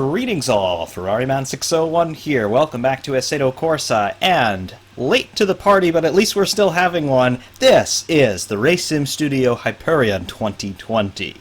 Greetings all, Ferrariman601 here. Welcome back to Assetto Corsa, and late to the party, but at least we're still having one. This is the Race Sim Studio Hyperion 2020.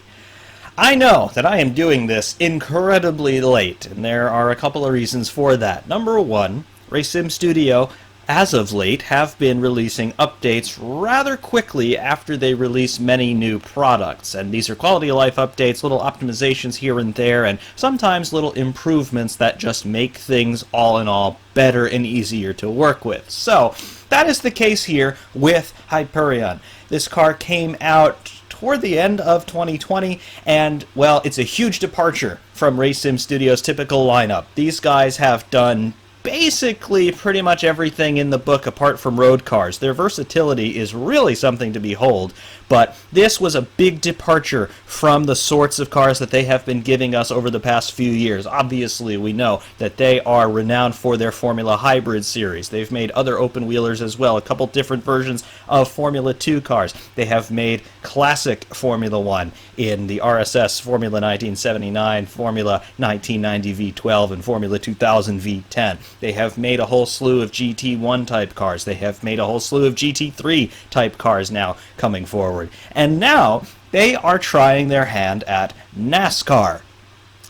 I know that I am doing this incredibly late, and there are a couple of reasons for that. Number one, Race Sim Studio, as of late, have been releasing updates rather quickly after they release many new products. And these are quality of life updates, little optimizations here and there, and sometimes little improvements that just make things all in all better and easier to work with. So, that is the case here with Hyperion. This car came out toward the end of 2020, and, well, it's a huge departure from Race Sim Studio's typical lineup. These guys have done basically pretty much everything in the book apart from road cars. Their versatility is really something to behold, but this was a big departure from the sorts of cars that they have been giving us over the past few years. Obviously, we know that they are renowned for their Formula Hybrid series. They've made other open-wheelers as well, a couple different versions of Formula 2 cars. They have made classic Formula 1 in the RSS Formula 1979, Formula 1990 V12, and Formula 2000 V10. They have made a whole slew of GT1 type cars. They have made a whole slew of GT3 type cars now coming forward. And now they are trying their hand at NASCAR.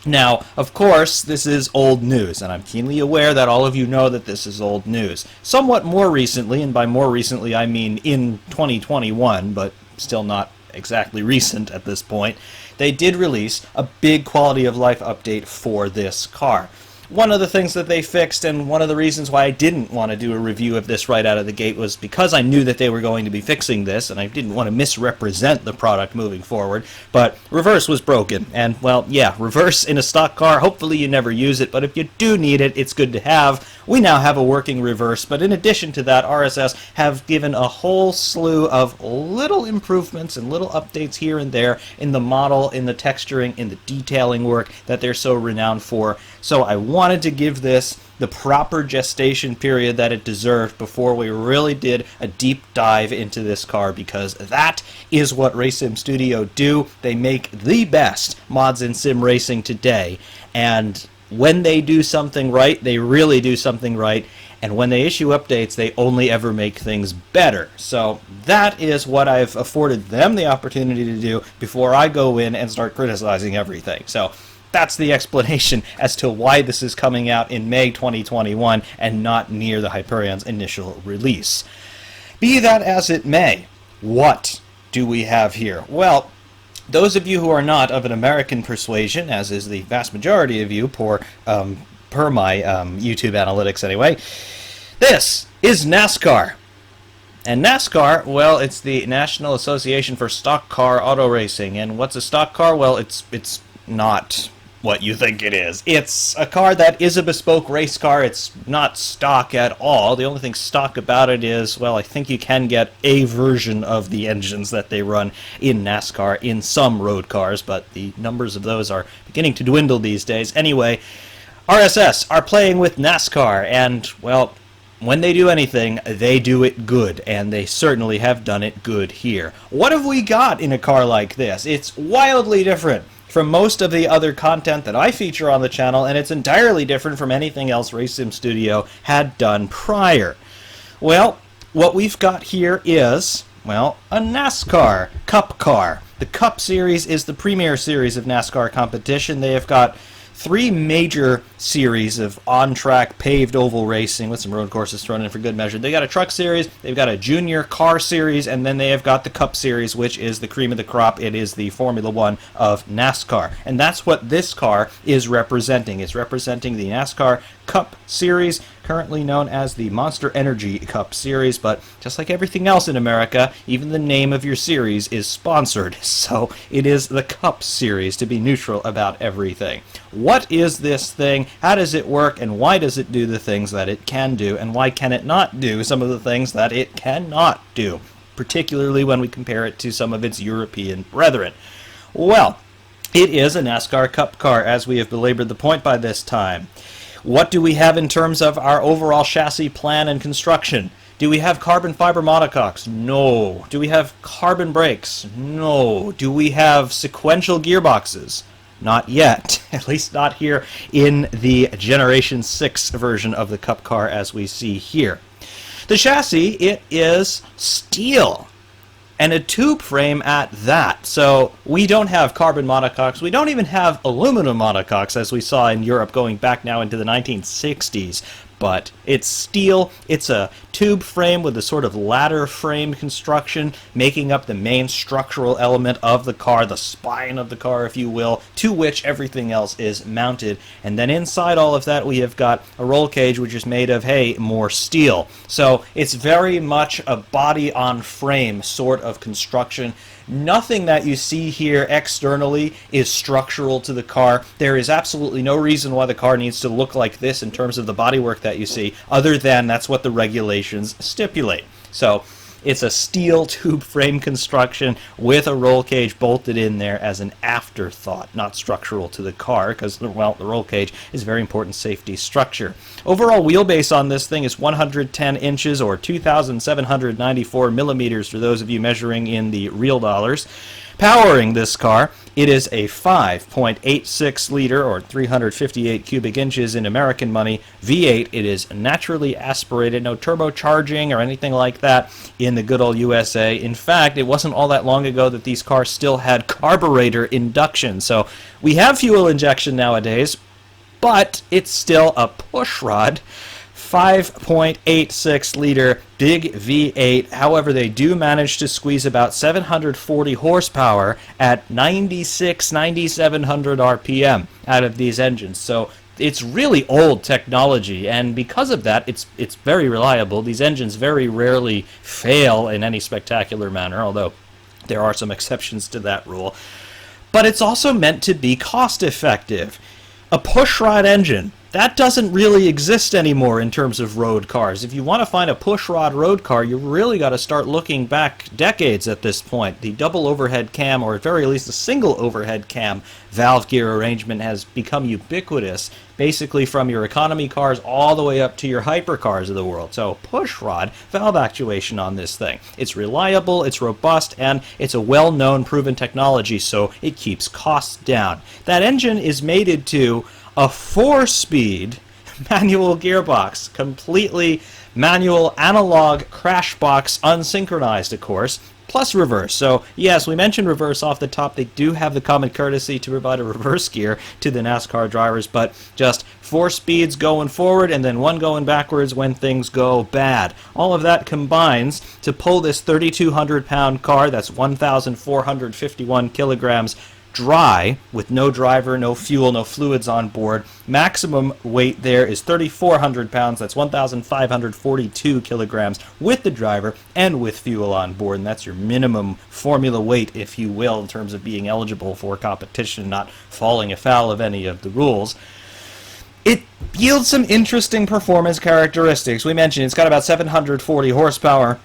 Now, of course, this is old news, and I'm keenly aware that all of you know that this is old news. Somewhat more recently, and by more recently I mean in 2021, but still not exactly recent at this point, they did release a big quality of life update for this car. One of the things that they fixed, and one of the reasons why I didn't want to do a review of this right out of the gate, was because I knew that they were going to be fixing this, and I didn't want to misrepresent the product moving forward, but reverse was broken. And, well, yeah, reverse in a stock car, hopefully you never use it, but if you do need it, it's good to have. We now have a working reverse, but in addition to that, RSS have given a whole slew of little improvements and little updates here and there in the model, in the texturing, in the detailing work that they're so renowned for. So I wanted to give this the proper gestation period that it deserved before we really did a deep dive into this car, because that is what Race Sim Studio do. They make the best mods in sim racing today, and when they do something right, they really do something right, and when they issue updates, they only ever make things better. So that is what I've afforded them the opportunity to do before I go in and start criticizing everything. So that's the explanation as to why this is coming out in May 2021 and not near the Hyperion's initial release. Be that as it may, what do we have here? Well, those of you who are not of an American persuasion, as is the vast majority of you, per my YouTube analytics anyway, this is NASCAR. And NASCAR, well, it's the National Association for Stock Car Auto Racing. And what's a stock car? Well, it's not what you think it is. It's a car that is a bespoke race car. It's not stock at all. The only thing stock about it is, well, I think you can get a version of the engines that they run in NASCAR in some road cars, but the numbers of those are beginning to dwindle these days. Anyway, RSS are playing with NASCAR, and, well, when they do anything, they do it good, and they certainly have done it good here. What have we got in a car like this? It's wildly different from most of the other content that I feature on the channel, and it's entirely different from anything else Race Sim Studio had done prior. Well, what we've got here is, well, a NASCAR Cup car. The Cup Series is the premier series of NASCAR competition. They have got three major series of on-track paved oval racing with some road courses thrown in for good measure. They got a truck series, they've got a junior car series, and then they have got the Cup series, which is the cream of the crop. It is the Formula 1 of NASCAR. And that's what this car is representing. It's representing the NASCAR Cup series, currently known as the Monster Energy Cup series, but just like everything else in America, even the name of your series is sponsored, so it is the Cup series, to be neutral about everything. What is this thing? How does it work? And why does it do the things that it can do? And why can it not do some of the things that it cannot do? Particularly when we compare it to some of its European brethren. Well, it is a NASCAR Cup car, as we have belabored the point by this time. What do we have in terms of our overall chassis plan and construction? Do we have carbon fiber monocoques? No. Do we have carbon brakes? No. Do we have sequential gearboxes? Not yet. At least not here in the Generation 6 version of the Cup car as we see here. The chassis, it is steel. And a tube frame at that. So we don't have carbon monocoques. We don't even have aluminum monocoques as we saw in Europe going back now into the 1960s. But it's steel. It's a tube frame with a sort of ladder frame construction, making up the main structural element of the car, the spine of the car, if you will, to which everything else is mounted. And then inside all of that, we have got a roll cage, which is made of, hey, more steel. So it's very much a body-on-frame sort of construction. Nothing that you see here externally is structural to the car. There is absolutely no reason why the car needs to look like this in terms of the bodywork that you see, other than that's what the regulations stipulate. So it's a steel tube frame construction with a roll cage bolted in there as an afterthought, not structural to the car, because, well, the roll cage is a very important safety structure. Overall wheelbase on this thing is 110 inches or 2,794 millimeters for those of you measuring in the real dollars. Powering this car, it is a 5.86 liter or 358 cubic inches in American money V8. It is naturally aspirated, no turbocharging or anything like that in the good old USA. In fact, it wasn't all that long ago that these cars still had carburetor induction. So we have fuel injection nowadays, but it's still a pushrod 5.86 liter big V8. However, they do manage to squeeze about 740 horsepower at 9,700 RPM out of these engines. So it's really old technology, and because of that, it's very reliable. These engines very rarely fail in any spectacular manner, although there are some exceptions to that rule. But it's also meant to be cost effective. A pushrod engine, that doesn't really exist anymore in terms of road cars. If you want to find a pushrod road car, you really got to start looking back decades at this point. The double overhead cam, or at very least a single overhead cam valve gear arrangement has become ubiquitous, basically from your economy cars all the way up to your hypercars of the world. So pushrod valve actuation on this thing. It's reliable, it's robust, and it's a well-known proven technology, so it keeps costs down. That engine is mated to a 4-speed manual gearbox, completely manual analog crash box, unsynchronized, of course, plus reverse. So yes, we mentioned reverse off the top. They do have the common courtesy to provide a reverse gear to the NASCAR drivers, but just 4 speeds going forward and then 1 going backwards when things go bad. All of that combines to pull this 3,200-pound car, that's 1,451 kilograms, dry, with no driver, no fuel, no fluids on board. Maximum weight there is 3,400 pounds. That's 1,542 kilograms with the driver and with fuel on board. And that's your minimum formula weight, if you will, in terms of being eligible for competition, not falling afoul of any of the rules. It yields some interesting performance characteristics. We mentioned it's got about 740 horsepower.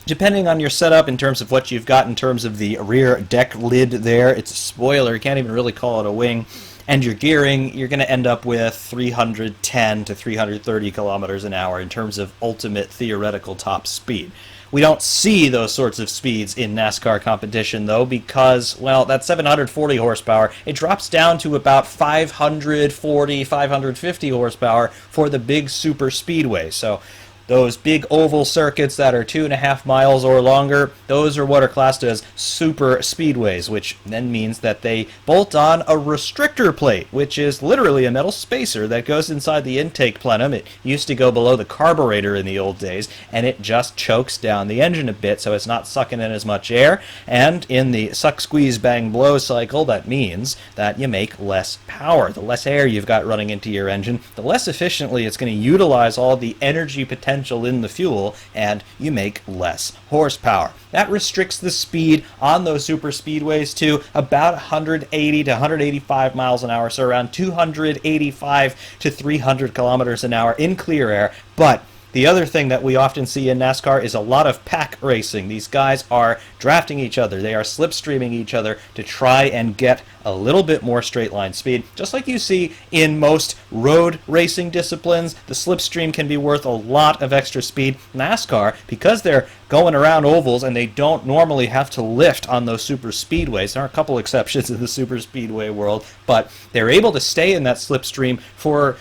Depending on your setup in terms of what you've got in terms of the rear deck lid there, it's a spoiler, you can't even really call it a wing, and your gearing, you're going to end up with 310 to 330 kilometers an hour in terms of ultimate theoretical top speed. We don't see those sorts of speeds in NASCAR competition, though, because, well, that 740 horsepower, it drops down to about 540, 550 horsepower for the big super speedway. So those big oval circuits that are 2.5 miles or longer, those are what are classed as super speedways, which then means that they bolt on a restrictor plate, which is literally a metal spacer that goes inside the intake plenum. It used to go below the carburetor in the old days, and it just chokes down the engine a bit so it's not sucking in as much air. And in the suck, squeeze, bang, blow cycle, that means that you make less power. The less air you've got running into your engine, the less efficiently it's going to utilize all the energy potential in the fuel, and you make less horsepower. That restricts the speed on those super speedways to about 180 to 185 miles an hour, so around 285 to 300 kilometers an hour in clear air. But The other thing that we often see in NASCAR is a lot of pack racing. These guys are drafting each other. They are slipstreaming each other to try and get a little bit more straight line speed. Just like you see in most road racing disciplines, the slipstream can be worth a lot of extra speed. NASCAR, because they're going around ovals and they don't normally have to lift on those super speedways. There are a couple exceptions in the super speedway world, but they're able to stay in that slipstream for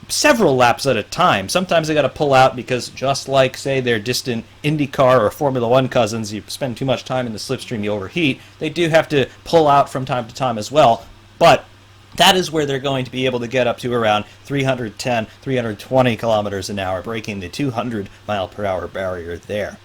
several laps at a time. Sometimes they got to pull out because, just like, say, their distant IndyCar or Formula One cousins, you spend too much time in the slipstream, you overheat. They do have to pull out from time to time as well, but that is where they're going to be able to get up to around 310, 320 kilometers an hour, breaking the 200 mile per hour barrier there.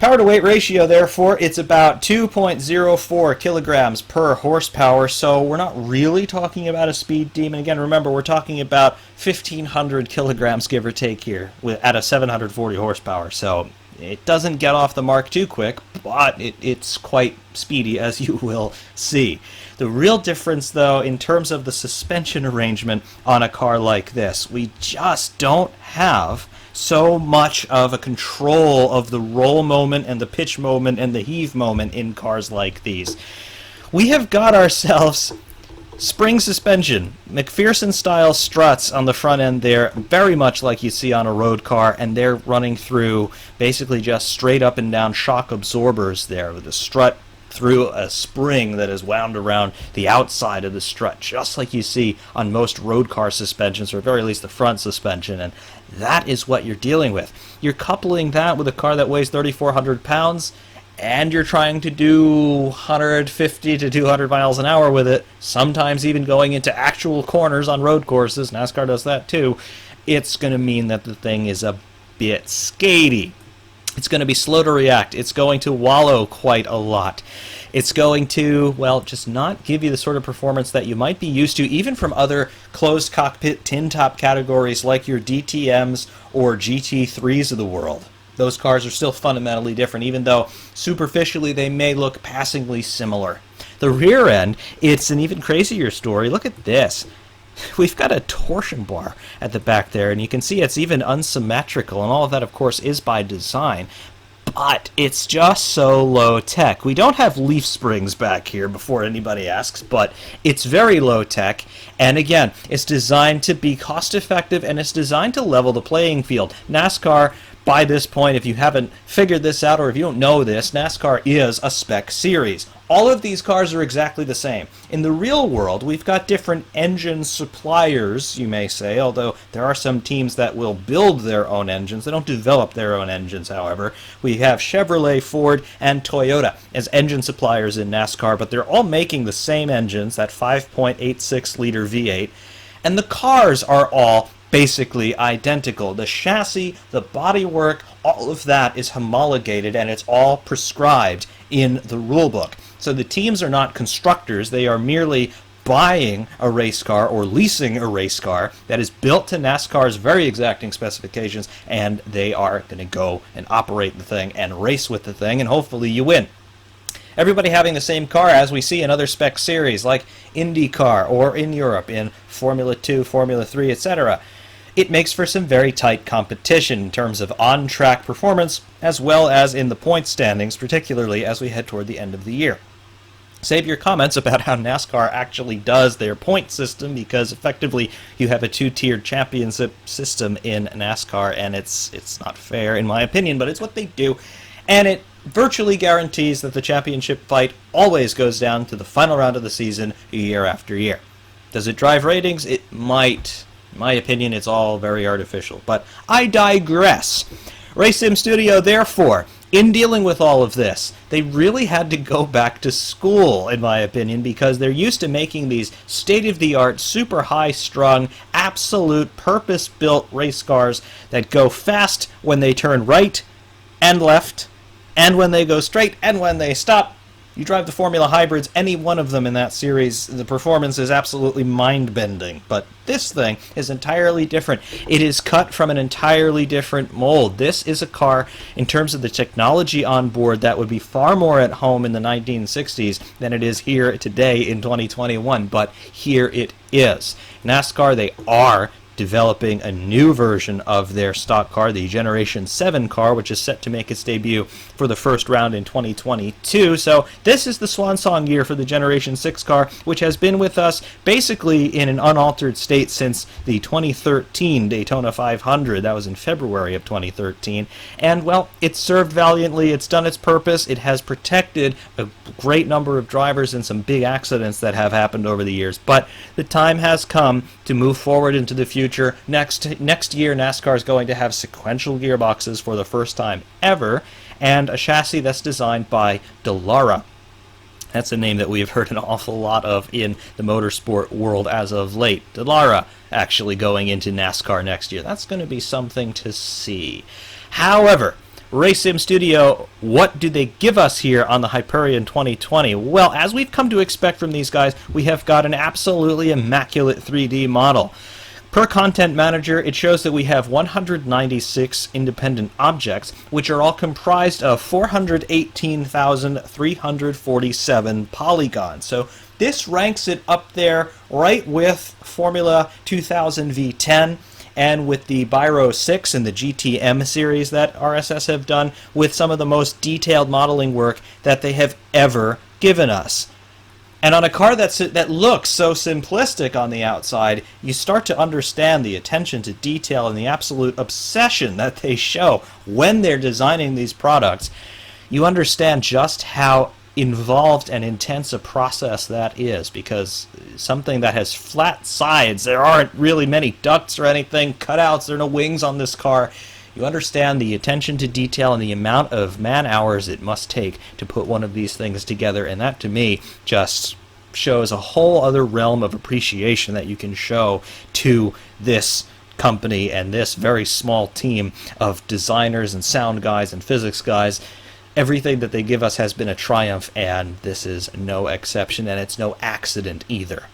Power to weight ratio, therefore, it's about 2.04 kilograms per horsepower, so we're not really talking about a speed demon. Again, remember, we're talking about 1,500 kilograms, give or take, here at a 740 horsepower, so it doesn't get off the mark too quick, but it's quite speedy, as you will see. The real difference, though, in terms of the suspension arrangement on a car like this, we just don't have so much of a control of the roll moment and the pitch moment and the heave moment in cars like these. We have got ourselves spring suspension, McPherson-style struts on the front end there, very much like you see on a road car, and they're running through basically just straight up and down shock absorbers there with the strut through a spring that is wound around the outside of the strut, just like you see on most road car suspensions, or at very least the front suspension, and that is what you're dealing with. You're coupling that with a car that weighs 3,400 pounds, and you're trying to do 150 to 200 miles an hour with it, sometimes even going into actual corners on road courses. NASCAR does that too. It's going to mean that the thing is a bit skatey. It's going to be slow to react. It's going to wallow quite a lot. It's going to, well, just not give you the sort of performance that you might be used to, even from other closed cockpit tin top categories like your DTMs or GT3s of the world. Those cars are still fundamentally different, even though superficially they may look passingly similar. The rear end, it's an even crazier story. Look at this. We've got a torsion bar at the back there, and you can see it's even unsymmetrical, and all of that, of course, is by design. But it's just so low tech. We don't have leaf springs back here, before anybody asks, but it's very low tech. And again, it's designed to be cost effective, and it's designed to level the playing field. NASCAR, by this point, if you haven't figured this out or if you don't know this, NASCAR is a spec series. All of these cars are exactly the same. In the real world, we've got different engine suppliers, you may say, although there are some teams that will build their own engines. They don't develop their own engines, however. We have Chevrolet, Ford, and Toyota as engine suppliers in NASCAR, but they're all making the same engines, that 5.86-liter V8, and the cars are all basically identical. The chassis, the bodywork, all of that is homologated, and it's all prescribed in the rulebook. So the teams are not constructors, they are merely buying a race car or leasing a race car that is built to NASCAR's very exacting specifications, and they are going to go and operate the thing and race with the thing, and hopefully you win. Everybody having the same car, as we see in other spec series like IndyCar or in Europe in Formula 2, Formula 3, etc. It makes for some very tight competition in terms of on-track performance, as well as in the point standings, particularly as we head toward the end of the year. Save your comments about how NASCAR actually does their point system, because effectively you have a two-tiered championship system in NASCAR, and it's not fair in my opinion, but it's what they do, and it virtually guarantees that the championship fight always goes down to the final round of the season year after year. Does it drive ratings? It might. In my opinion, it's all very artificial, but I digress. RaceSim Studio, therefore, in dealing with all of this, they really had to go back to school, in my opinion, because they're used to making these state-of-the-art, super high-strung, absolute purpose-built race cars that go fast when they turn right and left, and when they go straight, and when they stop. You drive the Formula Hybrids, any one of them in that series, the performance is absolutely mind-bending. But this thing is entirely different. It is cut from an entirely different mold. This is a car, in terms of the technology on board, that would be far more at home in the 1960s than it is here today in 2021. But here it is. NASCAR, they are developing a new version of their stock car, the Generation 7 car, which is set to make its debut for the first round in 2022. So this is the swan song year for the Generation 6 car, which has been with us basically in an unaltered state since the 2013 Daytona 500. That was in February of 2013. And, well, it's served valiantly. It's done its purpose. It has protected a great number of drivers in some big accidents that have happened over the years. But the time has come to move forward into the future. Next year, NASCAR is going to have sequential gearboxes for the first time ever, and a chassis that's designed by Dallara. That's a name that we have heard an awful lot of in the motorsport world as of late. Dallara actually going into NASCAR next year. That's going to be something to see. However, Race Sim Studio, what do they give us here on the Hyperion 2020? Well, as we've come to expect from these guys, we have got an absolutely immaculate 3D model. Per Content Manager, it shows that we have 196 independent objects, which are all comprised of 418,347 polygons. So this ranks it up there right with Formula 2000 V10 and with the Biro 6 and the GTM series that RSS have done, with some of the most detailed modeling work that they have ever given us. And on a car that looks so simplistic on the outside, you start to understand the attention to detail and the absolute obsession that they show when they're designing these products. You understand just how involved and intense a process that is, because something that has flat sides, there aren't really many ducts or anything, cutouts, there are no wings on this car. You understand the attention to detail and the amount of man hours it must take to put one of these things together, and that to me just shows a whole other realm of appreciation that you can show to this company and this very small team of designers and sound guys and physics guys. Everything that they give us has been a triumph, and this is no exception, and it's no accident either.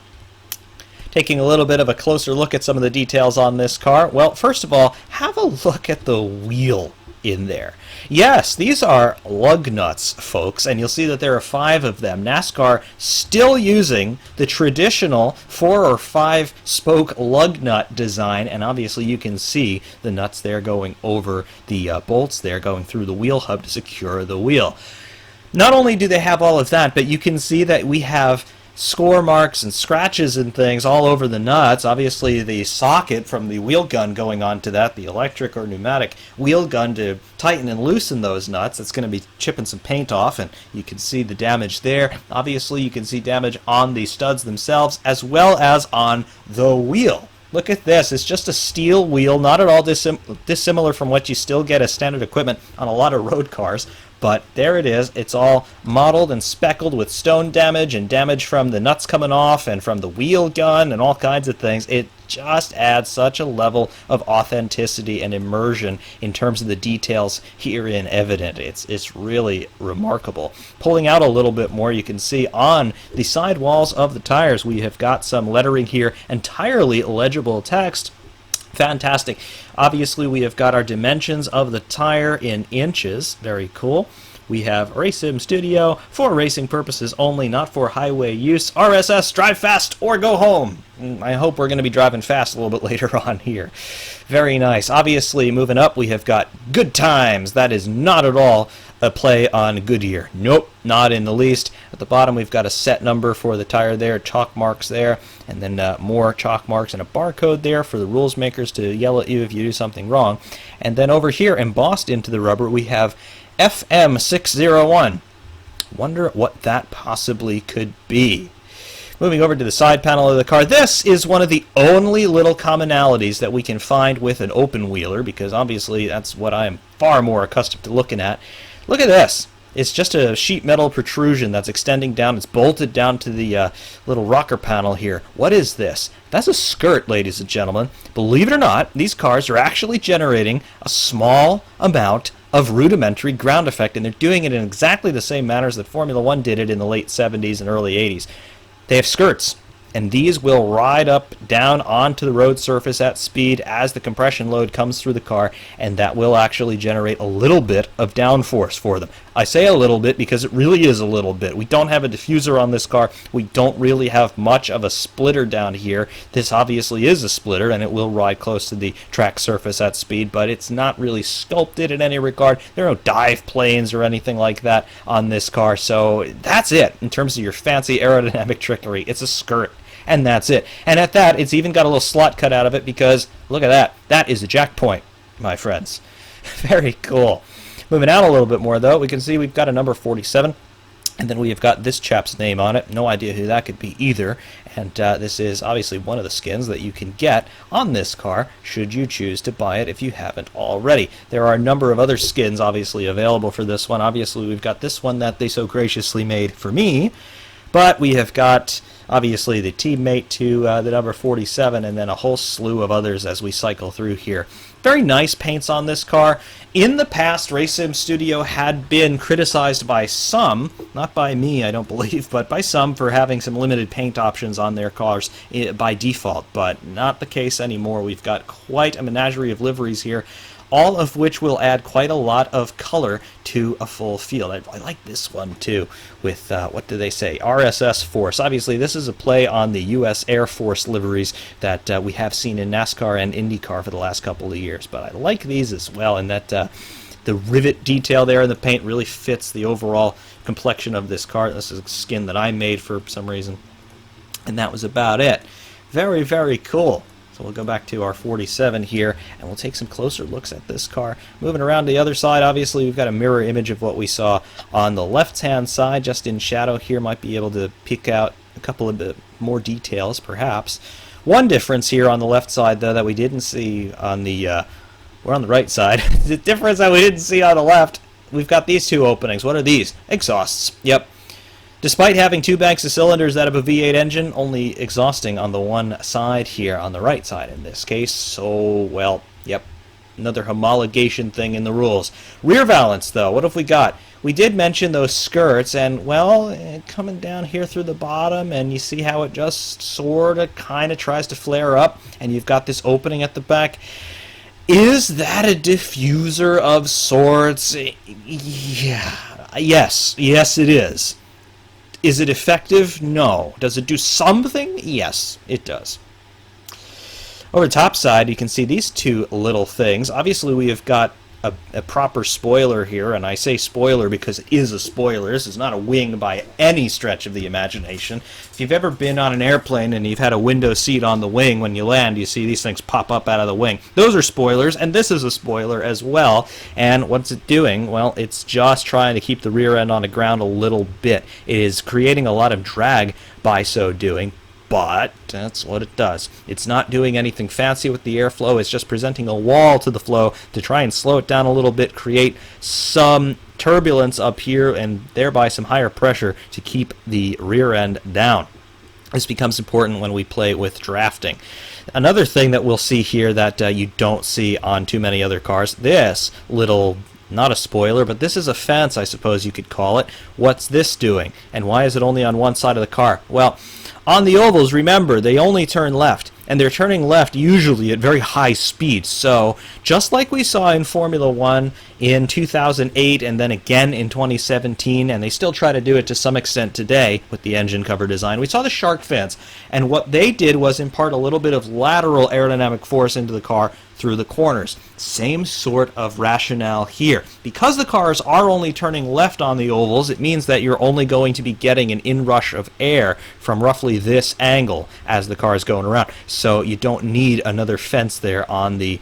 Taking a little bit of a closer look at some of the details on this car, well, first of all, have a look at the wheel in there. Yes, these are lug nuts, folks, and you'll see that there are 5 of them. NASCAR still using the traditional 4 or 5 spoke lug nut design, and obviously you can see the nuts there going over the bolts there, going through the wheel hub to secure the wheel. Not only do they have all of that, but you can see that we have score marks and scratches and things all over the nuts. Obviously the socket from the wheel gun going on to that, the electric or pneumatic wheel gun to tighten and loosen those nuts. That's going to be chipping some paint off, and you can see the damage there. Obviously you can see damage on the studs themselves as well as on the wheel. Look at this. It's just a steel wheel, not at all dissimilar from what you still get as standard equipment on a lot of road cars. But there it is. It's all mottled and speckled with stone damage and damage from the nuts coming off and from the wheel gun and all kinds of things. It just adds such a level of authenticity and immersion in terms of the details herein evident. It's really remarkable. Pulling out a little bit more, you can see on the side walls of the tires we have got some lettering here, entirely legible text. Fantastic. Obviously we have got our dimensions of the tire in inches. Very cool. We have Race Sim Studio for racing purposes only, not for highway use. RSS, drive fast or go home. I hope we're going to be driving fast a little bit later on here. Very nice. Obviously, moving up, we have got Good Times. That is not at all a play on Goodyear. Nope, not in the least. At the bottom, we've got a set number for the tire there, chalk marks there, and then more chalk marks and a barcode there for the rules makers to yell at you if you do something wrong. And then over here, embossed into the rubber, we have FM601. Wonder what that possibly could be. Moving over to the side panel of the car, this is one of the only little commonalities that we can find with an open wheeler, because obviously that's what I am far more accustomed to looking at. Look at this. It's just a sheet metal protrusion that's extending down. It's bolted down to the little rocker panel here. What is this? That's a skirt, ladies and gentlemen. Believe it or not, these cars are actually generating a small amount of rudimentary ground effect, and they're doing it in exactly the same manners that Formula One did it in the late 70s and early 80s. They have skirts, and these will ride up down onto the road surface at speed as the compression load comes through the car, and that will actually generate a little bit of downforce for them. I say a little bit because it really is a little bit. We don't have a diffuser on this car. We don't really have much of a splitter down here. This obviously is a splitter, and it will ride close to the track surface at speed, but it's not really sculpted in any regard. There are no dive planes or anything like that on this car, so that's it in terms of your fancy aerodynamic trickery. It's a skirt. And that's it. And at that, it's even got a little slot cut out of it because, look at that. That is a jack point, my friends. Very cool. Moving out a little bit more, though, we can see we've got a number 47. And then we have got this chap's name on it. No idea who that could be either. And this is obviously one of the skins that you can get on this car should you choose to buy it if you haven't already. There are a number of other skins obviously available for this one. Obviously, we've got this one that they so graciously made for me. But we have got, obviously, the teammate to the number 47, and then a whole slew of others as we cycle through here. Very nice paints on this car. In the past, Racing Studio had been criticized by some, not by me, I don't believe, but by some for having some limited paint options on their cars by default, but not the case anymore. We've got quite a menagerie of liveries here, all of which will add quite a lot of color to a full field. I like this one too with, what do they say, RSS Force. Obviously this is a play on the U.S. Air Force liveries that we have seen in NASCAR and IndyCar for the last couple of years, but I like these as well, and that the rivet detail there in the paint really fits the overall complexion of this car. This is a skin that I made for some reason, and that was about it. Very, very cool. So we'll go back to our 47 here, and we'll take some closer looks at this car. Moving around to the other side, obviously we've got a mirror image of what we saw on the left-hand side. Just in shadow here, might be able to pick out a couple of more details, perhaps. One difference here on the left side, though, that we didn't see on the... we're on the right side. The difference that we didn't see on the left, we've got these two openings. What are these? Exhausts. Yep. Despite having two banks of cylinders that have a V8 engine, only exhausting on the one side here, on the right side in this case. So, well, yep, another homologation thing in the rules. Rear valance, though, what have we got? We did mention those skirts, and, well, coming down here through the bottom, and you see how it just sort of kind of tries to flare up, and you've got this opening at the back. Is that a diffuser of sorts? Yeah. Yes, it is. Is it effective? No. Does it do something? Yes, it does. Over the top side, you can see these two little things. Obviously, we have got a proper spoiler here, and I say spoiler because it is a spoiler. This is not a wing by any stretch of the imagination. If you've ever been on an airplane and you've had a window seat on the wing, when you land, you see these things pop up out of the wing. Those are spoilers, and this is a spoiler as well. And what's it doing? Well, it's just trying to keep the rear end on the ground a little bit. It is creating a lot of drag by so doing, but that's what it does. It's not doing anything fancy with the airflow. It's just presenting a wall to the flow to try and slow it down a little bit, create some turbulence up here, and thereby some higher pressure to keep the rear end down. This becomes important when we play with drafting. Another thing that we'll see here that you don't see on too many other cars, this little, not a spoiler, but this is a fence, I suppose you could call it. What's this doing? And why is it only on one side of the car? Well, on the ovals, remember, they only turn left, and they're turning left usually at very high speed. So just like we saw in Formula 1 in 2008 and then again in 2017, and they still try to do it to some extent today with the engine cover design, we saw the shark fins, and what they did was impart a little bit of lateral aerodynamic force into the car through the corners. Same sort of rationale here. Because the cars are only turning left on the ovals, it means that you're only going to be getting an inrush of air from roughly this angle as the car is going around. So you don't need another fence there on the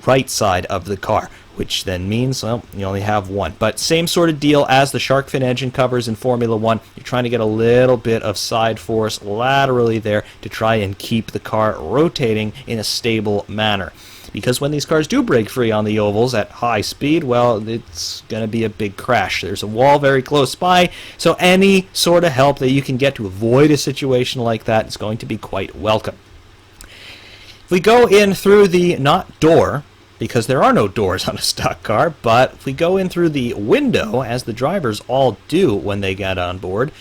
right side of the car, which then means, well, you only have one. But same sort of deal as the shark fin engine covers in Formula 1. You're trying to get a little bit of side force laterally there to try and keep the car rotating in a stable manner. Because when these cars do break free on the ovals at high speed, well, it's going to be a big crash. There's a wall very close by, so any sort of help that you can get to avoid a situation like that is going to be quite welcome. If we go in through the, not door, because there are no doors on a stock car, but if we go in through the window, as the drivers all do when they get on board,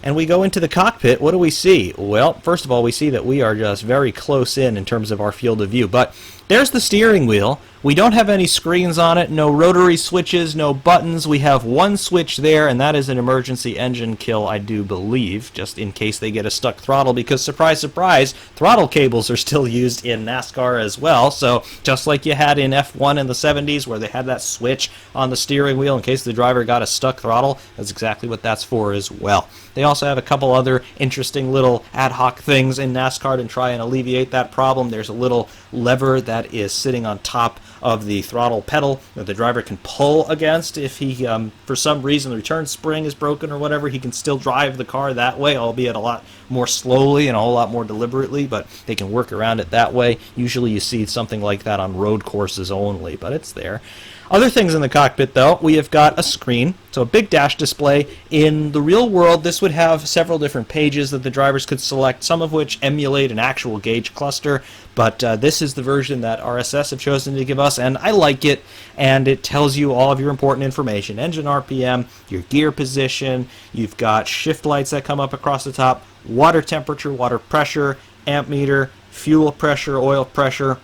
And we go into the cockpit. What do we see? Well, first of all, we see that we are just very close in terms of our field of view. But there's the steering wheel. We don't have any screens on it, no rotary switches, no buttons. We have one switch there, and that is an emergency engine kill, I do believe, just in case they get a stuck throttle, because surprise, surprise, throttle cables are still used in NASCAR as well. So just like you had in F1 in the 70s where they had that switch on the steering wheel in case the driver got a stuck throttle, that's exactly what that's for as well. They also have a couple other interesting little ad hoc things in NASCAR to try and alleviate that problem. There's a little lever that is sitting on top of the throttle pedal that the driver can pull against. If he, for some reason, the return spring is broken or whatever, he can still drive the car that way, albeit a lot more slowly and a whole lot more deliberately, but they can work around it that way. Usually you see something like that on road courses only, but it's there. Other things in the cockpit, though, we have got a screen, so a big dash display. In the real world, this would have several different pages that the drivers could select, some of which emulate an actual gauge cluster, but this is the version that RSS have chosen to give us, and I like it, and it tells you all of your important information. Engine RPM, your gear position, you've got shift lights that come up across the top, water temperature, water pressure, amp meter, fuel pressure, oil pressure,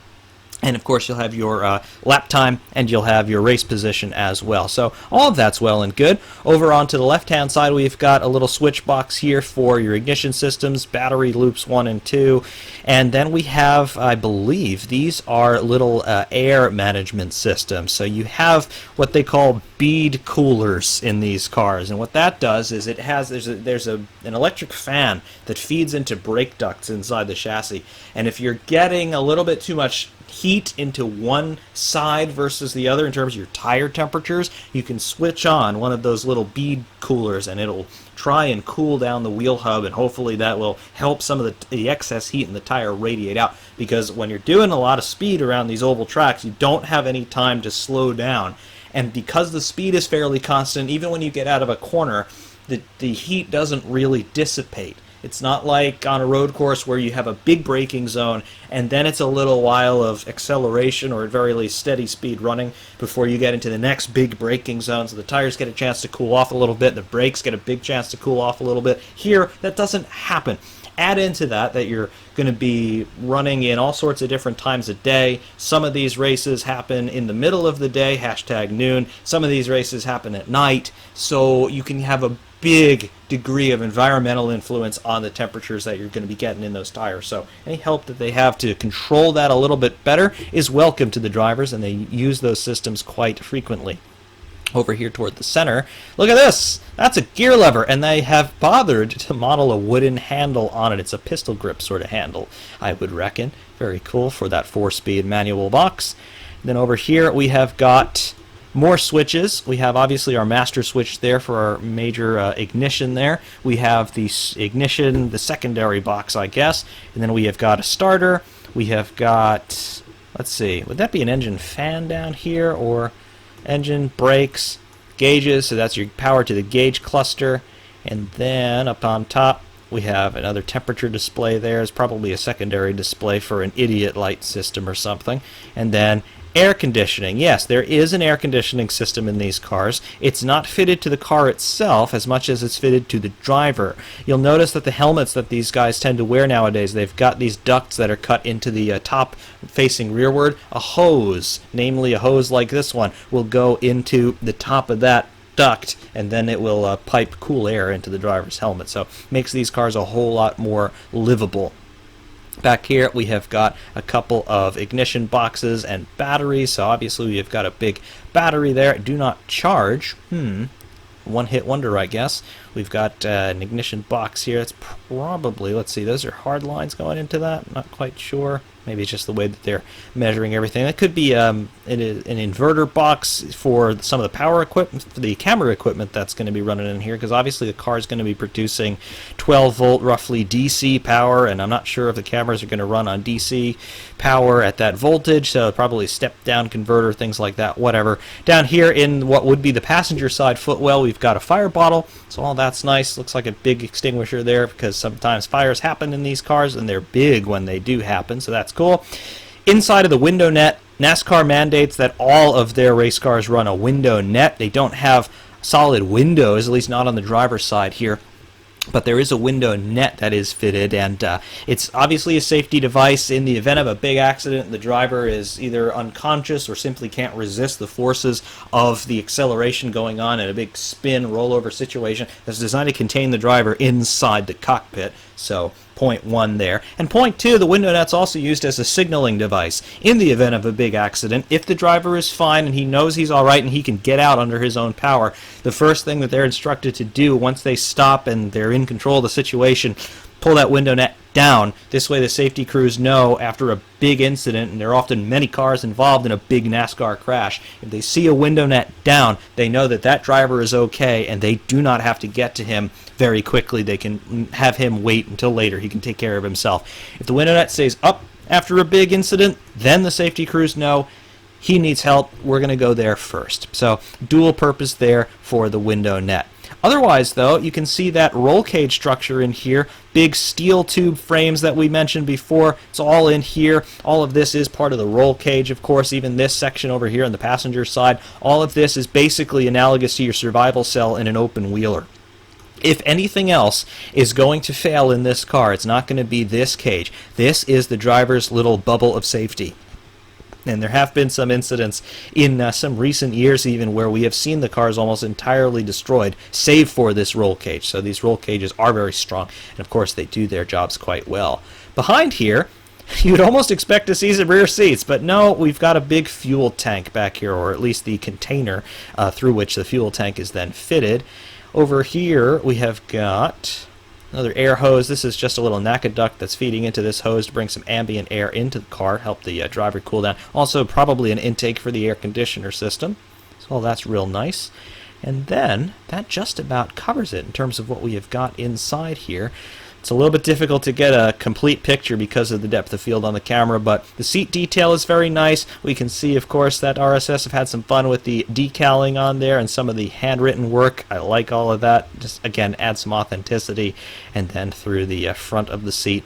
and of course you'll have your lap time and you'll have your race position as well. So all of that's well and good. Over onto the left hand side we've got a little switch box here for your ignition systems, battery loops 1 and 2, and then we have, I believe, these are little air management systems. So you have what they call bead coolers in these cars, and what that does is it has there's an electric fan that feeds into brake ducts inside the chassis, and if you're getting a little bit too much heat into one side versus the other in terms of your tire temperatures, you can switch on one of those little bead coolers and it'll try and cool down the wheel hub, and hopefully that will help some of the excess heat in the tire radiate out, because when you're doing a lot of speed around these oval tracks you don't have any time to slow down, and because the speed is fairly constant, even when you get out of a corner the heat doesn't really dissipate. It's not like on a road course where you have a big braking zone and then it's a little while of acceleration or at very least steady speed running before you get into the next big braking zone, so the tires get a chance to cool off a little bit, the brakes get a big chance to cool off a little bit. Here, that doesn't happen. Add into that you're going to be running in all sorts of different times of day. Some of these races happen in the middle of the day, #noon. Some of these races happen at night, so you can have a big degree of environmental influence on the temperatures that you're going to be getting in those tires. So any help that they have to control that a little bit better is welcome to the drivers, and they use those systems quite frequently. Over here toward the center, look at this! That's a gear lever, and they have bothered to model a wooden handle on it. It's a pistol grip sort of handle, I would reckon. Very cool for that 4-speed manual box. Then over here we have got more switches. We have obviously our master switch there for our major ignition there. We have the ignition, the secondary box, I guess. And then we have got a starter. We have got, let's see, would that be an engine fan down here, or engine, brakes, gauges, so that's your power to the gauge cluster. And then up on top we have another temperature display there. It's probably a secondary display for an idiot light system or something. And then air conditioning. Yes, there is an air conditioning system in these cars. It's not fitted to the car itself as much as it's fitted to the driver. You'll notice that the helmets that these guys tend to wear nowadays, they've got these ducts that are cut into the top facing rearward. A hose, namely a hose like this one, will go into the top of that duct, and then it will pipe cool air into the driver's helmet. So makes these cars a whole lot more livable. Back here we have got a couple of ignition boxes and batteries, so obviously we have got a big battery there. Do not charge. One hit wonder, I guess. We've got an ignition box here. It's probably, let's see, those are hard lines going into that. Not quite sure. Maybe it's just the way that they're measuring everything. That could be an inverter box for some of the power equipment, for the camera equipment that's going to be running in here, because obviously the car is going to be producing 12 volt roughly DC power, and I'm not sure if the cameras are going to run on DC power at that voltage, so probably step down converter, things like that, whatever. Down here in what would be the passenger side footwell, we've got a fire bottle, so all that's nice. Looks like a big extinguisher there, because sometimes fires happen in these cars and they're big when they do happen, so that's cool. Inside of the window net, NASCAR mandates that all of their race cars run a window net. They don't have solid windows, at least not on the driver's side here. but there is a window net that is fitted, and it's obviously a safety device. In the event of a big accident, the driver is either unconscious or simply can't resist the forces of the acceleration going on in a big spin rollover situation. It's designed to contain the driver inside the cockpit, so point one there. And point two, the window net's also used as a signaling device. In the event of a big accident, if the driver is fine and he knows he's all right and he can get out under his own power, the first thing that they're instructed to do once they stop and they're in control of the situation, pull that window net down. This way the safety crews know after a big incident, and there are often many cars involved in a big NASCAR crash, if they see a window net down, they know that that driver is okay and they do not have to get to him very quickly. They can have him wait until later. He can take care of himself. If the window net stays up after a big incident, then the safety crews know he needs help. We're going to go there first. So dual purpose there for the window net. Otherwise, though, you can see that roll cage structure in here, big steel tube frames that we mentioned before. It's all in here. All of this is part of the roll cage, of course. Even this section over here on the passenger side, all of this is basically analogous to your survival cell in an open wheeler. If anything else is going to fail in this car, it's not going to be this cage. This is the driver's little bubble of safety. And there have been some incidents in some recent years even where we have seen the cars almost entirely destroyed, save for this roll cage. So these roll cages are very strong, and of course they do their jobs quite well. Behind here, you'd almost expect to see some rear seats, but no, we've got a big fuel tank back here, or at least the container through which the fuel tank is then fitted. Over here we have got another air hose. This is just a little NACA duct that's feeding into this hose to bring some ambient air into the car, help the driver cool down. Also probably an intake for the air conditioner system. So that's real nice. And then that just about covers it in terms of what we have got inside here. It's a little bit difficult to get a complete picture because of the depth of field on the camera, but the seat detail is very nice. We can see, of course, that RSS have had some fun with the decaling on there and some of the handwritten work. I like all of that. Just, again, add some authenticity. And then through the front of the seat,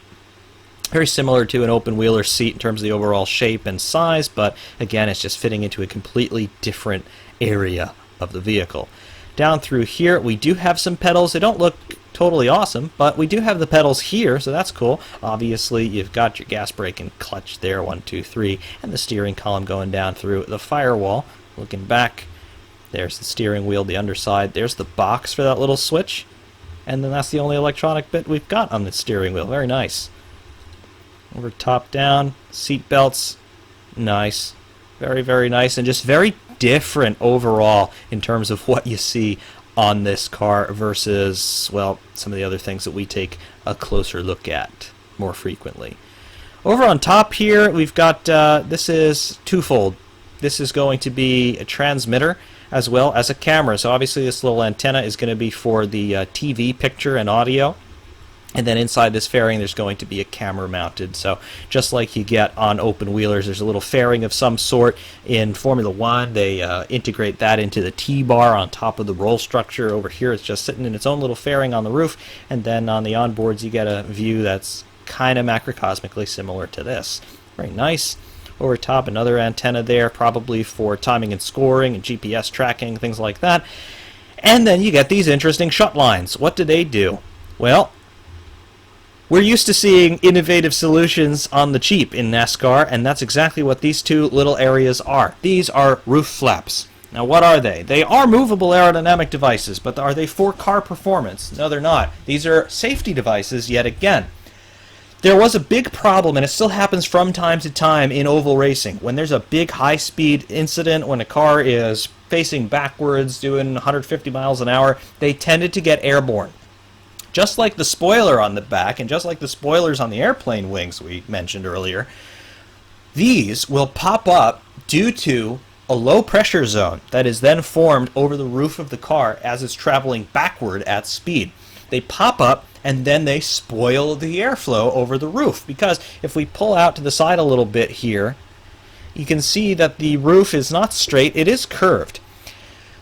very similar to an open wheeler seat in terms of the overall shape and size, but again, it's just fitting into a completely different area of the vehicle. Down through here, we do have some pedals. They don't look totally awesome, but we do have the pedals here, so that's cool. Obviously, you've got your gas, brake, and clutch there, 1, 2, 3, and the steering column going down through the firewall. Looking back, there's the steering wheel, the underside. There's the box for that little switch, and then that's the only electronic bit we've got on the steering wheel. Very nice. Over top down, seat belts, nice. Very, very nice, and just very different overall in terms of what you see on this car versus, well, some of the other things that we take a closer look at more frequently. Over on top here, we've got, this is twofold. This is going to be a transmitter as well as a camera. So obviously this little antenna is going to be for the TV picture and audio. And then inside this fairing there's going to be a camera mounted. So just like you get on open wheelers, there's a little fairing of some sort. In Formula One, they integrate that into the T-bar on top of the roll structure. Over here it's just sitting in its own little fairing on the roof. And then on the onboards you get a view that's kind of macrocosmically similar to this. Very nice. Over top, another antenna there, probably for timing and scoring and GPS tracking, things like that. And then you get these interesting shut lines. What do they do? Well, we're used to seeing innovative solutions on the cheap in NASCAR, and that's exactly what these two little areas are. These are roof flaps. Now, what are they? They are movable aerodynamic devices, but are they for car performance? No, they're not. These are safety devices yet again. There was a big problem, and it still happens from time to time in oval racing. When there's a big high-speed incident, when a car is facing backwards, doing 150 miles an hour, they tended to get airborne. Just like the spoiler on the back, and just like the spoilers on the airplane wings we mentioned earlier, these will pop up due to a low pressure zone that is then formed over the roof of the car as it's traveling backward at speed. They pop up and then they spoil the airflow over the roof, because if we pull out to the side a little bit here, you can see that the roof is not straight, it is curved.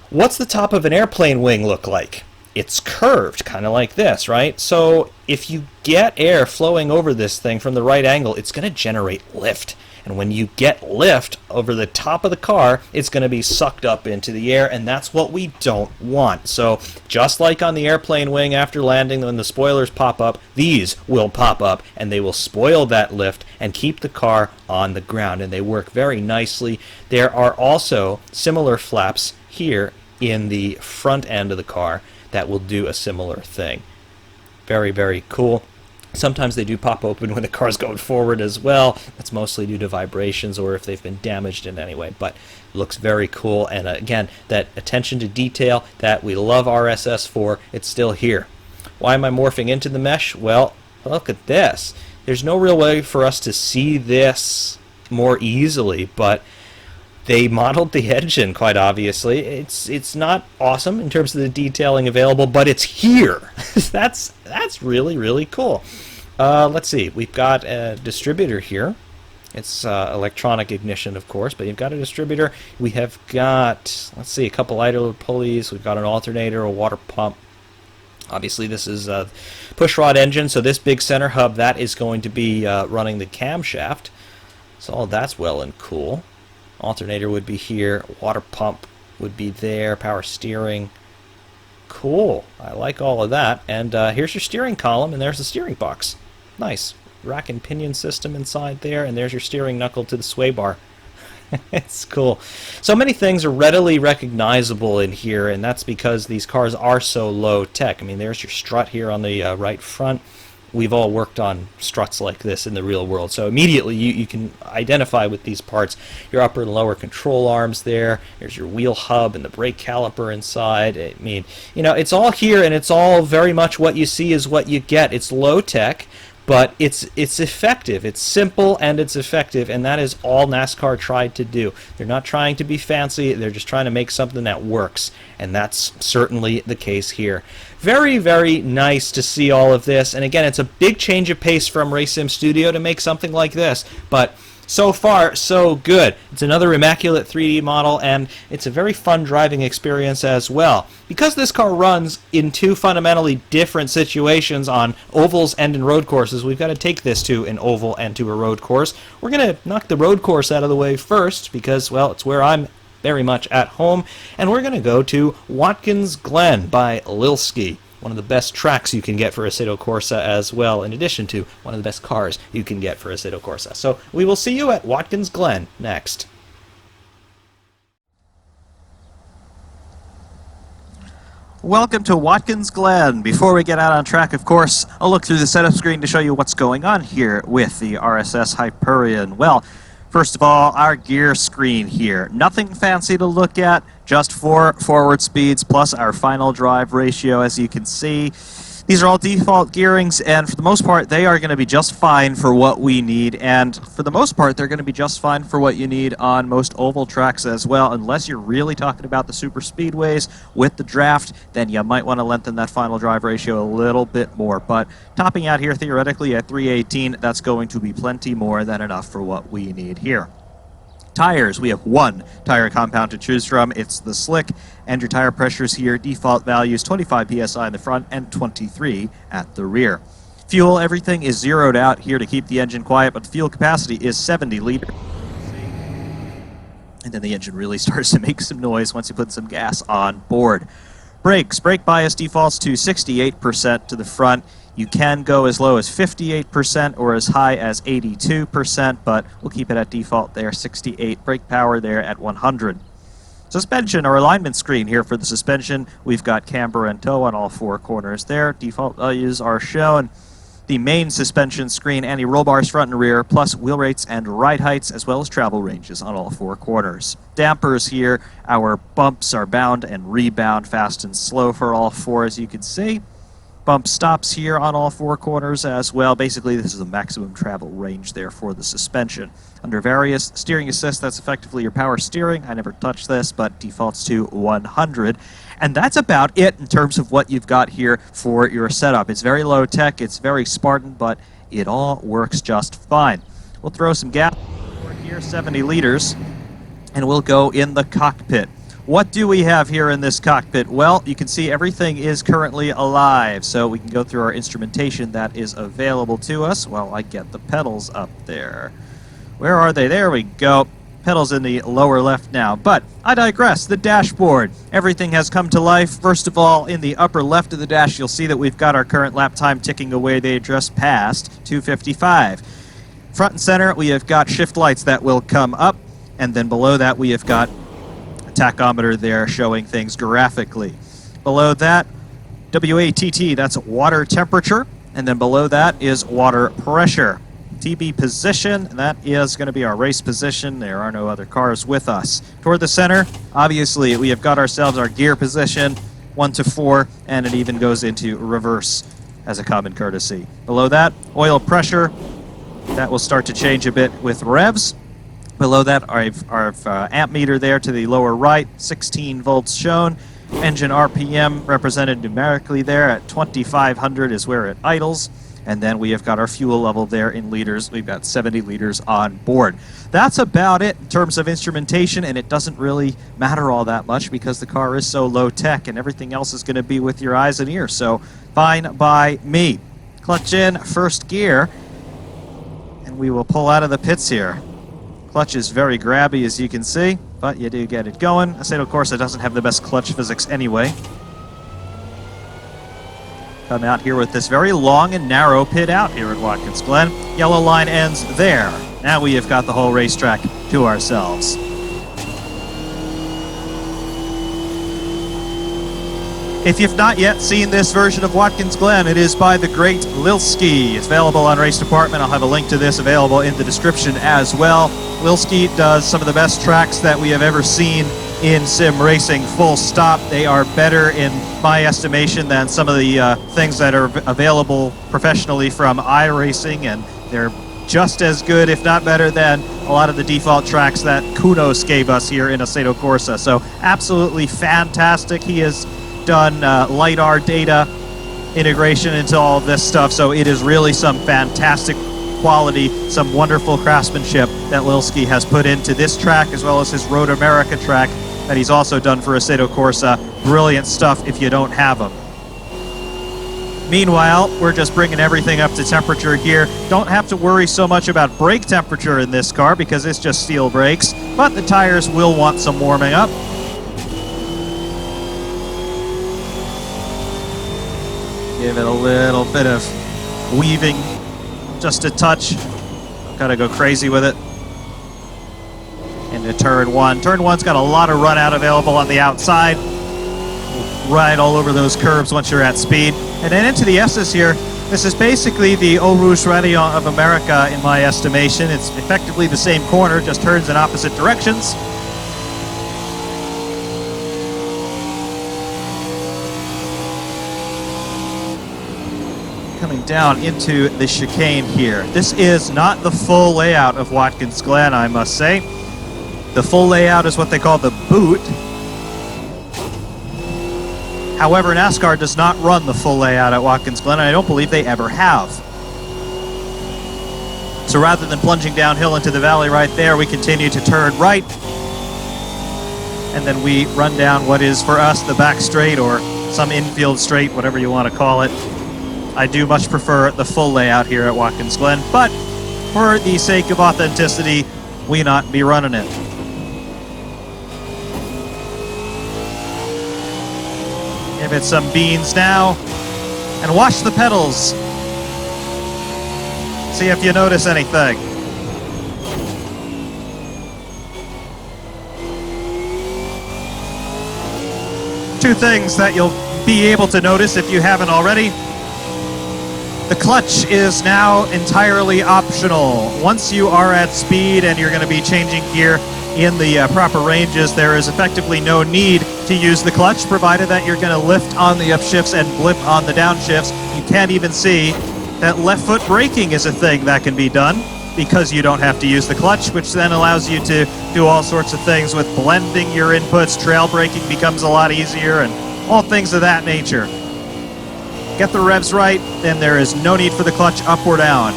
What's the top of an airplane wing look like? It's curved, kind of like this, right? So if you get air flowing over this thing from the right angle, it's going to generate lift. And when you get lift over the top of the car, it's going to be sucked up into the air, and that's what we don't want. So just like on the airplane wing after landing, when the spoilers pop up, these will pop up, and they will spoil that lift and keep the car on the ground, and they work very nicely. There are also similar flaps here in the front end of the car that will do a similar thing. Very, very cool. Sometimes they do pop open when the car's going forward as well. That's mostly due to vibrations or if they've been damaged in any way, but it looks very cool. And again, that attention to detail that we love RSS for, it's still here. Why am I morphing into the mesh? Well, look at this. There's no real way for us to see this more easily, but they modeled the engine quite obviously. It's not awesome in terms of the detailing available, but it's here. That's really, really cool. Let's see. We've got a distributor here. It's electronic ignition, of course, but you've got a distributor. We have got, let's see, a couple idler pulleys. We've got an alternator, a water pump. Obviously, this is a pushrod engine, so this big center hub, that is going to be running the camshaft. So all that's well and cool. Alternator would be here, water pump would be there, power steering. Cool. I like all of that. And here's your steering column, and there's the steering box. Nice. Rack and pinion system inside there, and there's your steering knuckle to the sway bar. It's cool. So many things are readily recognizable in here, and that's because these cars are so low tech. I mean, there's your strut here on the right front. We've all worked on struts like this in the real world, so immediately you can identify with these parts. Your upper and lower control arms there. There's your wheel hub and the brake caliper inside. I mean, you know, it's all here, and it's all very much what you see is what you get. It's low tech, but it's effective. It's simple and it's effective, and that is all NASCAR tried to do. They're not trying to be fancy. They're just trying to make something that works, and that's certainly the case here. Very, very nice to see all of this, and again, it's a big change of pace from RaceSim Studio to make something like this, but so far, so good. It's another immaculate 3D model, and it's a very fun driving experience as well. Because this car runs in two fundamentally different situations on ovals and in road courses, we've got to take this to an oval and to a road course. We're going to knock the road course out of the way first because, well, it's where I'm very much at home, and we're going to go to Watkins Glen by Lilski. One of the best tracks you can get for Assetto Corsa as well, in addition to one of the best cars you can get for Assetto Corsa. So we will see you at Watkins Glen next. Welcome to Watkins Glen. Before we get out on track, of course, I'll look through the setup screen to show you what's going on here with the RSS Hyperion. Well, first of all, our gear screen here. Nothing fancy to look at, just 4 forward speeds plus our final drive ratio, as you can see. These are all default gearings, and for the most part, they are going to be just fine for what we need, and for the most part, they're going to be just fine for what you need on most oval tracks as well, unless you're really talking about the super speedways with the draft, then you might want to lengthen that final drive ratio a little bit more, but topping out here theoretically at 318, that's going to be plenty more than enough for what we need here. Tires, we have one tire compound to choose from. It's the Slick, and your tire pressures here, default values 25 psi in the front and 23 at the rear. Fuel, everything is zeroed out here to keep the engine quiet, but fuel capacity is 70 liters. And then the engine really starts to make some noise once you put some gas on board. Brakes, brake bias defaults to 68% to the front. You can go as low as 58% or as high as 82%, but we'll keep it at default there, 68. Brake power there at 100. Suspension or alignment screen here for the suspension. We've got camber and toe on all 4 corners there. Default values are shown. The main suspension screen, anti-roll bars front and rear, plus wheel rates and ride heights, as well as travel ranges on all 4 corners. Dampers here. Our bumps are bound and rebound fast and slow for all 4, as you can see. Bump stops here on all 4 corners as well. Basically, this is the maximum travel range there for the suspension. Under various, steering assist, that's effectively your power steering. I never touched this, but defaults to 100. And that's about it in terms of what you've got here for your setup. It's very low tech, it's very Spartan, but it all works just fine. We'll throw some gas here, 70 liters, and we'll go in the cockpit. What do we have here in this cockpit? Well, you can see everything is currently alive, so we can go through our instrumentation that is available to us while I get the pedals up there. Where are they? There we go. Pedals in the lower left now. But I digress. The dashboard. Everything has come to life. First of all, in the upper left of the dash, you'll see that we've got our current lap time ticking away. They just passed 2:55. Front and center, we have got shift lights that will come up. And then below that, we have got a tachometer there showing things graphically. Below that, WATT, that's water temperature. And then below that is water pressure. TB position, that is going to be our race position. There are no other cars with us. Toward the center, obviously, we have got ourselves our gear position, 1 to 4, and it even goes into reverse as a common courtesy. Below that, oil pressure. That will start to change a bit with revs. Below that, our amp meter there to the lower right, 16 volts shown. Engine RPM represented numerically there at 2,500 is where it idles. And then we have got our fuel level there in liters. We've got 70 liters on board. That's about it in terms of instrumentation, and it doesn't really matter all that much because the car is so low tech and everything else is going to be with your eyes and ears. So fine by me. Clutch in, first gear, and we will pull out of the pits here. Clutch is very grabby, as you can see, but you do get it going. Assetto Corsa doesn't have the best clutch physics anyway. Come out here with this very long and narrow pit out here at Watkins Glen. Yellow line ends there. Now we have got the whole racetrack to ourselves. If you've not yet seen this version of Watkins Glen, it is by the great Lilski. It's available on Race Department. I'll have a link to this available in the description as well. Lilski does some of the best tracks that we have ever seen in sim racing, full stop. They are better, in my estimation, than some of the things that are available professionally from iRacing, and they're just as good, if not better, than a lot of the default tracks that Kunos gave us here in Assetto Corsa. So absolutely fantastic. He has done LiDAR data integration into all of this stuff, so it is really some fantastic quality, some wonderful craftsmanship that Lilski has put into this track, as well as his Road America track that he's also done for Assetto Corsa. Brilliant stuff if you don't have them. Meanwhile, we're just bringing everything up to temperature here. Don't have to worry so much about brake temperature in this car because it's just steel brakes, but the tires will want some warming up. Give it a little bit of weaving, just a touch. Gotta go crazy with it. Into turn one. Turn one's got a lot of run out available on the outside. Right all over those curves once you're at speed. And then into the S's here. This is basically the Eau Rouge Rayon of America in my estimation. It's effectively the same corner, just turns in opposite directions. Coming down into the chicane here. This is not the full layout of Watkins Glen, I must say. The full layout is what they call the boot. However, NASCAR does not run the full layout at Watkins Glen, and I don't believe they ever have. So rather than plunging downhill into the valley right there, we continue to turn right, and then we run down what is for us the back straight, or some infield straight, whatever you want to call it. I do much prefer the full layout here at Watkins Glen, but for the sake of authenticity, we not be running it. Give it some beans now, and watch the pedals. See if you notice anything. Two things that you'll be able to notice if you haven't already. The clutch is now entirely optional. Once you are at speed and you're going to be changing gear in the proper ranges, there is effectively no need to use the clutch, provided that you're going to lift on the upshifts and blip on the downshifts. You can't even see that left foot braking is a thing that can be done because you don't have to use the clutch, which then allows you to do all sorts of things with blending your inputs. Trail braking becomes a lot easier and all things of that nature. Get the revs right, then there is no need for the clutch up or down.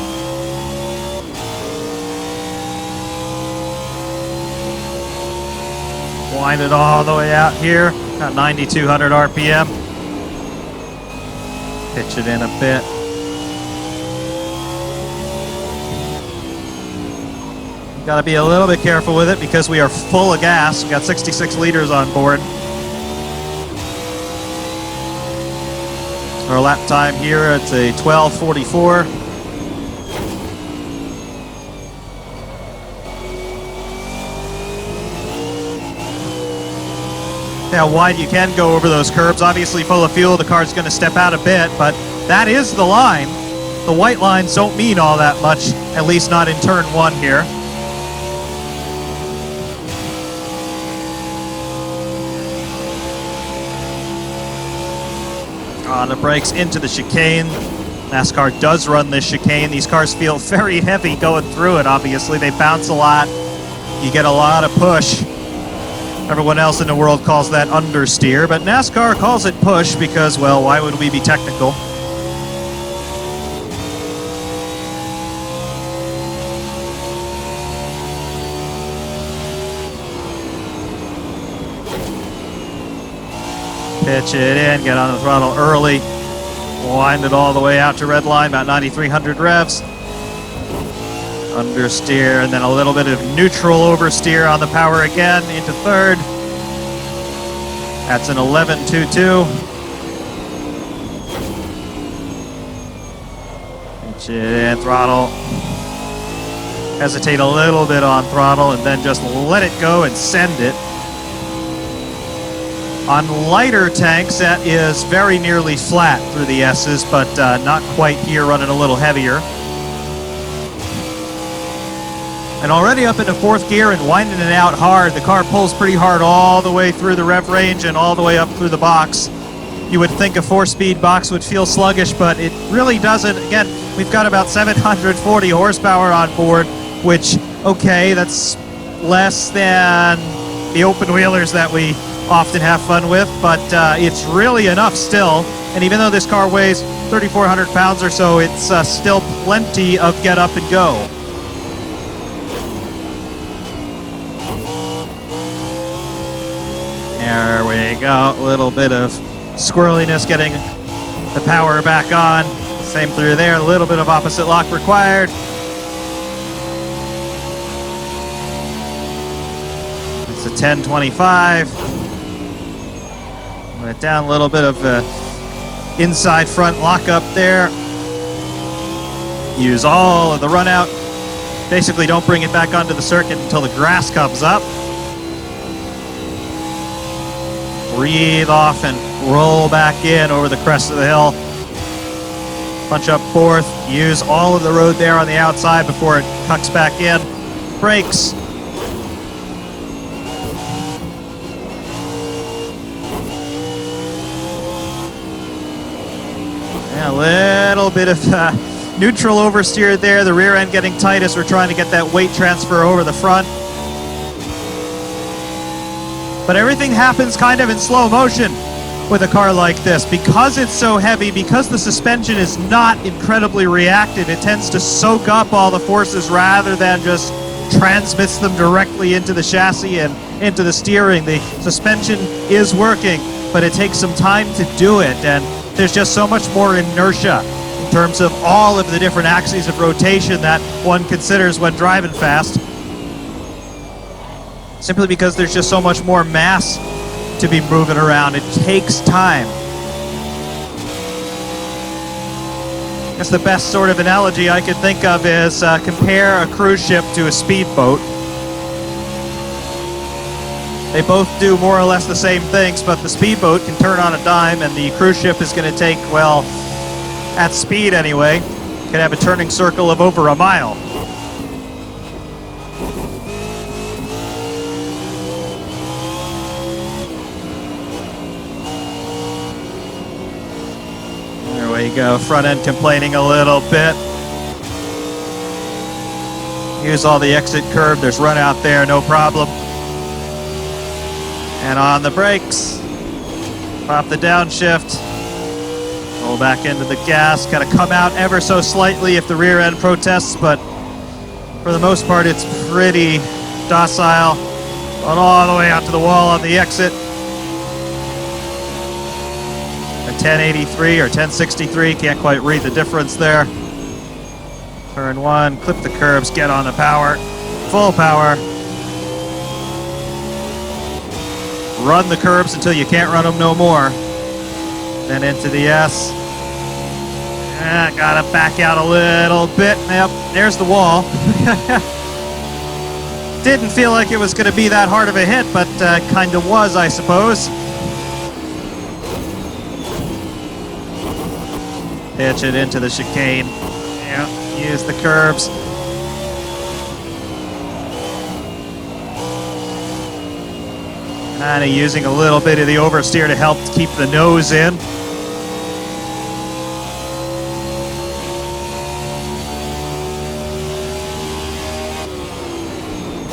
Wind it all the way out here, at 9,200 RPM. Pitch it in a bit. Got to be a little bit careful with it because we are full of gas. We got 66 liters on board. Our lap time here, it's a 12:44. How wide you can go over those curbs. Obviously full of fuel, the car's going to step out a bit, but that is the line. The white lines don't mean all that much, at least not in turn one here. On the brakes into the chicane. NASCAR does run this chicane. These cars feel very heavy going through it, obviously. They bounce a lot. You get a lot of push. Everyone else in the world calls that understeer, but NASCAR calls it push because, well, why would we be technical? Pitch it in, get on the throttle early, wind it all the way out to red line, about 9,300 revs. Understeer, and then a little bit of neutral oversteer on the power again into third. That's an 11.22. Pitch it in, throttle. Hesitate a little bit on throttle and then just let it go and send it. On lighter tanks, that is very nearly flat through the S's, but not quite here, running a little heavier. And already up into fourth gear and winding it out hard. The car pulls pretty hard all the way through the rev range and all the way up through the box. You would think a 4-speed box would feel sluggish, but it really doesn't. Again, we've got about 740 horsepower on board, which, okay, that's less than the open wheelers that we often have fun with, but it's really enough still. And even though this car weighs 3,400 pounds or so, it's still plenty of get up and go. There we go, a little bit of squirreliness getting the power back on. Same through there, a little bit of opposite lock required. It's a 10.25. Went down a little bit of inside front lock up there. Use all of the run out. Basically don't bring it back onto the circuit until the grass comes up. Breathe off and roll back in over the crest of the hill. Punch up fourth. Use all of the road there on the outside before it cucks back in. Brakes. Yeah, a little bit of neutral oversteer there. The rear end getting tight as we're trying to get that weight transfer over the front. But everything happens kind of in slow motion with a car like this. Because it's so heavy, because the suspension is not incredibly reactive, it tends to soak up all the forces rather than just transmits them directly into the chassis and into the steering. The suspension is working, but it takes some time to do it, and there's just so much more inertia in terms of all of the different axes of rotation that one considers when driving fast. Simply because there's just so much more mass to be moving around. It takes time. I guess the best sort of analogy I could think of is compare a cruise ship to a speedboat. They both do more or less the same things, but the speedboat can turn on a dime, and the cruise ship is going to take, well, at speed anyway, can have a turning circle of over a mile. There we go, front end complaining a little bit. Use all the exit curb, there's run out there, no problem. And on the brakes, pop the downshift, roll back into the gas, gotta come out ever so slightly if the rear end protests, but for the most part it's pretty docile. Going all the way out to the wall on the exit. 1083 or 1063, can't quite read the difference there. Turn one, clip the curbs, get on the power. full power. Run the curbs until you can't run them no more. Then into the S. Gotta back out a little bit. Yep, there's the wall. Didn't feel like it was going to be that hard of a hit, but kind of was, I suppose. Pitch it into the chicane. Yeah, use the curbs. Kind of using a little bit of the oversteer to help keep the nose in.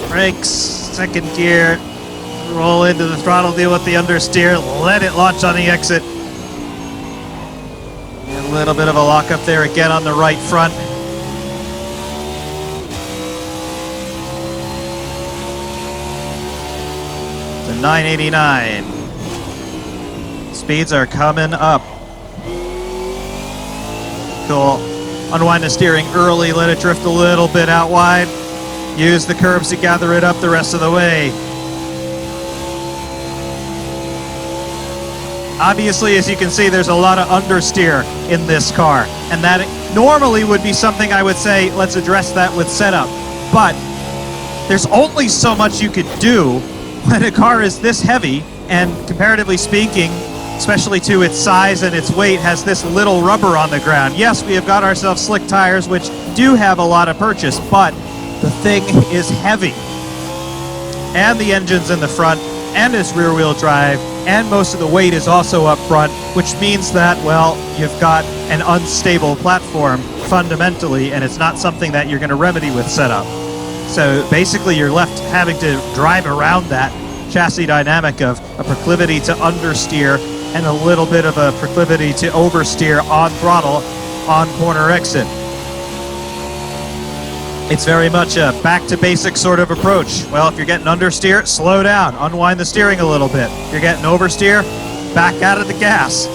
Brakes, second gear, roll into the throttle, deal with the understeer, let it launch on the exit. A little bit of a lock up there again on the right front. The 989. Speeds are coming up. Cool. Unwind the steering early, let it drift a little bit out wide. Use the curbs to gather it up the rest of the way. Obviously, as you can see, there's a lot of understeer in this car, and that normally would be something I would say, let's address that with setup. But there's only so much you could do when a car is this heavy, and comparatively speaking, especially to its size and its weight, has this little rubber on the ground. Yes, we have got ourselves slick tires, which do have a lot of purchase, but the thing is heavy. And the engine's in the front, and it's rear-wheel drive, and most of the weight is also up front, which means that, well, you've got an unstable platform fundamentally, and it's not something that you're going to remedy with setup. So basically you're left having to drive around that chassis dynamic of a proclivity to understeer and a little bit of a proclivity to oversteer on throttle on corner exit. It's very much a back-to-basics sort of approach. Well, if you're getting understeer, slow down, unwind the steering a little bit. If you're getting oversteer, back out of the gas.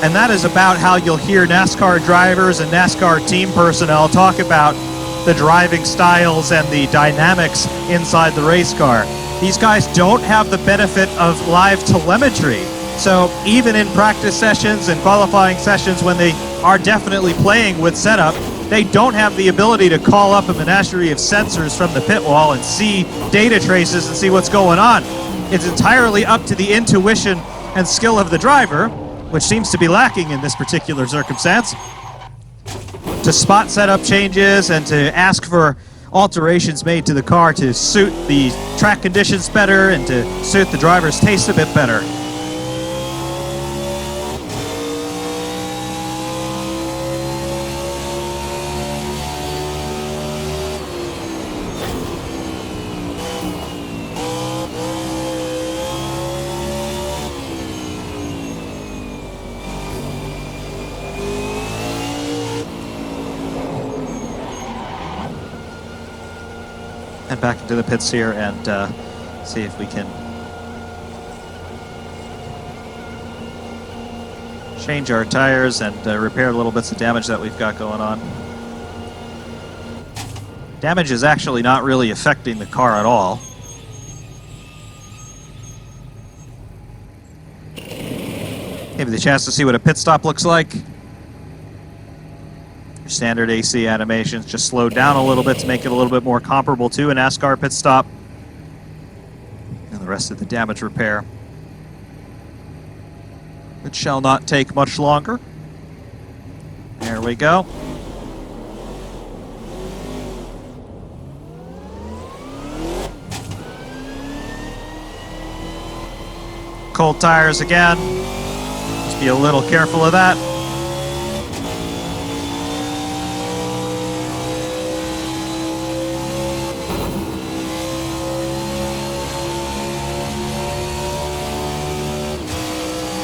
And that is about how you'll hear NASCAR drivers and NASCAR team personnel talk about the driving styles and the dynamics inside the race car. These guys don't have the benefit of live telemetry. So even in practice sessions and qualifying sessions when they are definitely playing with setup, they don't have the ability to call up a menagerie of sensors from the pit wall and see data traces and see what's going on. It's entirely up to the intuition and skill of the driver, which seems to be lacking in this particular circumstance, to spot setup changes and to ask for alterations made to the car to suit the track conditions better and to suit the driver's taste a bit better. And back into the pits here and see if we can change our tires and repair little bits of damage that we've got going on. Damage is actually not really affecting the car at all. Maybe the chance to see what a pit stop looks like. Your standard AC animations just slowed down a little bit to make it a little bit more comparable to a NASCAR pit stop. And the rest of the damage repair. It shall not take much longer. There we go. Cold tires again. Just be a little careful of that.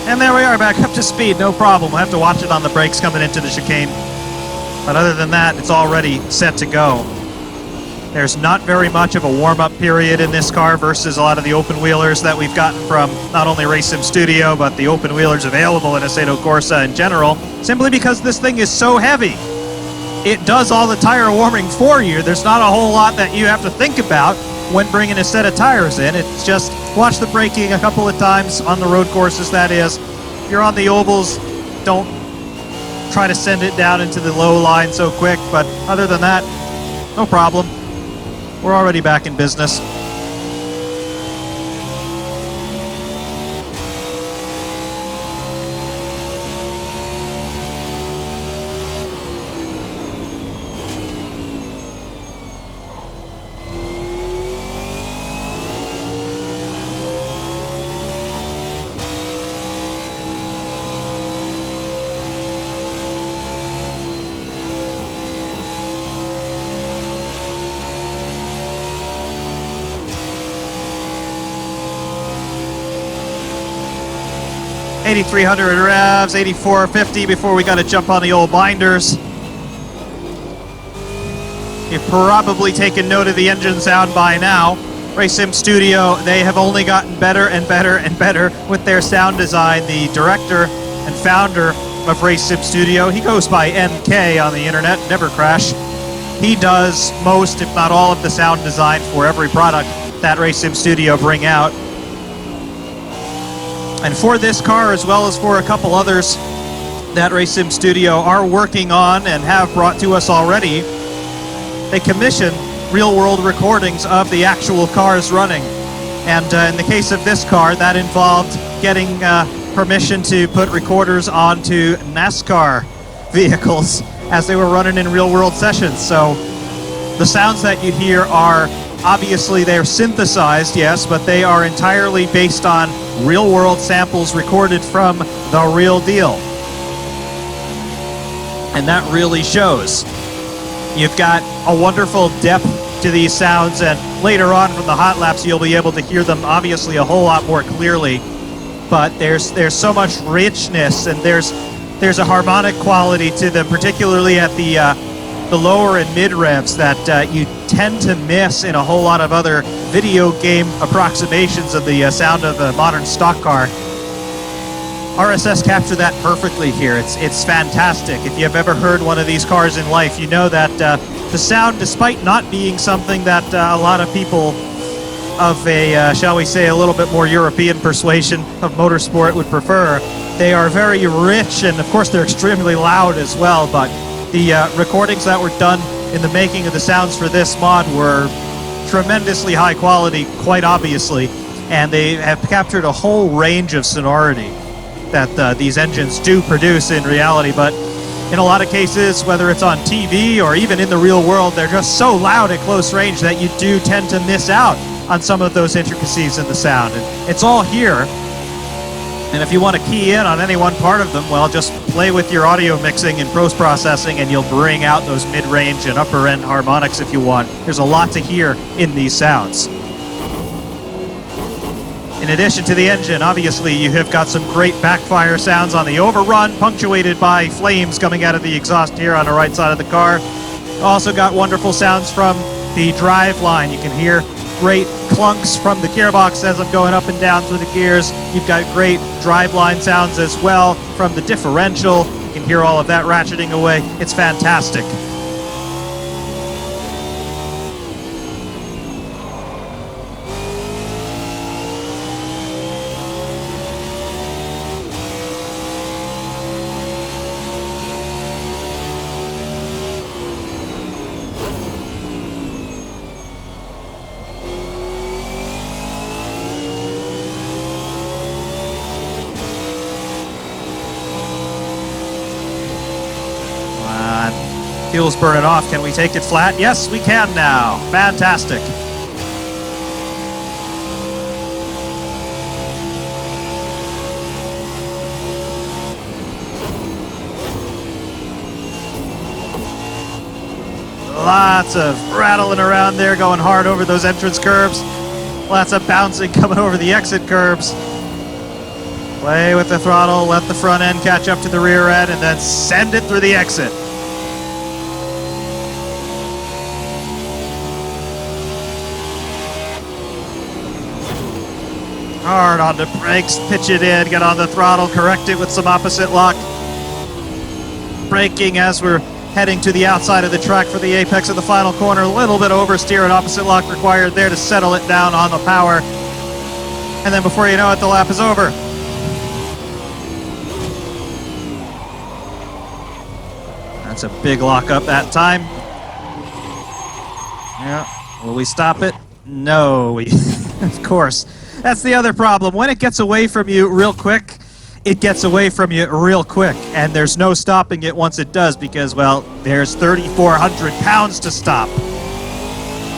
And there we are, back up to speed, no problem. We'll have to watch it on the brakes coming into the chicane. But other than that, it's already set to go. There's not very much of a warm-up period in this car versus a lot of the open-wheelers that we've gotten from not only Race Sim Studio, but the open-wheelers available in Assetto Corsa in general, simply because this thing is so heavy. it does all the tire warming for you. There's not a whole lot that you have to think about when bringing a set of tires in. It's just watch the braking a couple of times on the road courses, that is. If you're on the ovals, don't try to send it down into the low line so quick, but other than that, no problem. We're already back in business. .8300 revs, 8450 before we got to jump on the old binders. You've probably taken note of the engine sound by now. Race Sim Studio, they have only gotten better and better and better with their sound design. The director and founder of Race Sim Studio, he goes by NK on the internet, Never Crash. He does most, if not all, of the sound design for every product that Race Sim Studio bring out. And for this car, as well as for a couple others that Race Sim Studio are working on and have brought to us already, they commission real-world recordings of the actual cars running. And in the case of this car, that involved getting permission to put recorders onto NASCAR vehicles as they were running in real-world sessions. So the sounds that you hear are, obviously they're synthesized, yes, but they are entirely based on real-world samples recorded from the real deal. And that really shows. You've got a wonderful depth to these sounds, and later on from the hot laps you'll be able to hear them obviously a whole lot more clearly. But there's so much richness, and there's a harmonic quality to them, particularly at the lower and mid revs that you tend to miss in a whole lot of other video game approximations of the sound of a modern stock car. RSS captured that perfectly here. It's fantastic. If you've ever heard one of these cars in life, you know that the sound, despite not being something that a lot of people of a, shall we say, a little bit more European persuasion of motorsport would prefer, they are very rich, and of course they're extremely loud as well, but the recordings that were done in the making of the sounds for this mod were tremendously high quality, quite obviously, and they have captured a whole range of sonority that these engines do produce in reality. But in a lot of cases, whether it's on TV or even in the real world, they're just so loud at close range that you do tend to miss out on some of those intricacies in the sound. And it's all here. And if you want to key in on any one part of them, well, just play with your audio mixing and post-processing and you'll bring out those mid-range and upper-end harmonics if you want. There's a lot to hear in these sounds. In addition to the engine, obviously, you have got some great backfire sounds on the overrun, punctuated by flames coming out of the exhaust here on the right side of the car. Also got wonderful sounds from the drive line. You can hear great clunks from the gearbox as I'm going up and down through the gears. You've got great driveline sounds as well from the differential. You can hear all of that ratcheting away. It's fantastic. Fuel's burning off. Can we take it flat? Yes, we can now. Fantastic. Lots of rattling around there, going hard over those entrance curbs. Lots of bouncing coming over the exit curbs. Play with the throttle, let the front end catch up to the rear end, and then send it through the exit. Hard on the brakes, pitch it in, get on the throttle, correct it with some opposite lock. Braking as we're heading to the outside of the track for the apex of the final corner. A little bit oversteer and opposite lock required there to settle it down on the power. And then before you know it, the lap is over. That's a big lockup that time. Yeah. Will we stop it? No. Of course. That's the other problem. When it gets away from you real quick, it gets away from you real quick. And there's no stopping it once it does because, well, there's 3,400 pounds to stop.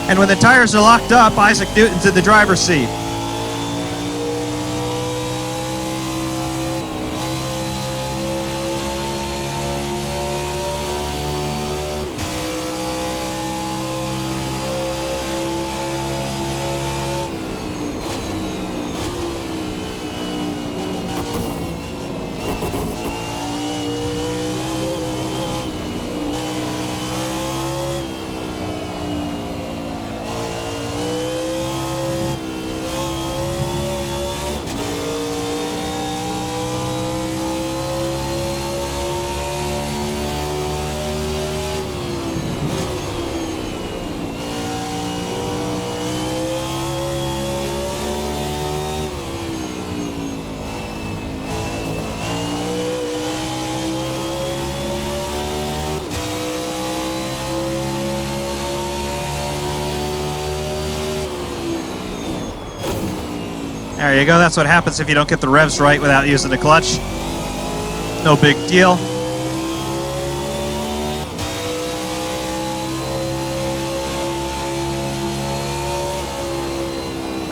And when the tires are locked up, Isaac Newton's in the driver's seat. There you go, that's what happens if you don't get the revs right without using the clutch. No big deal.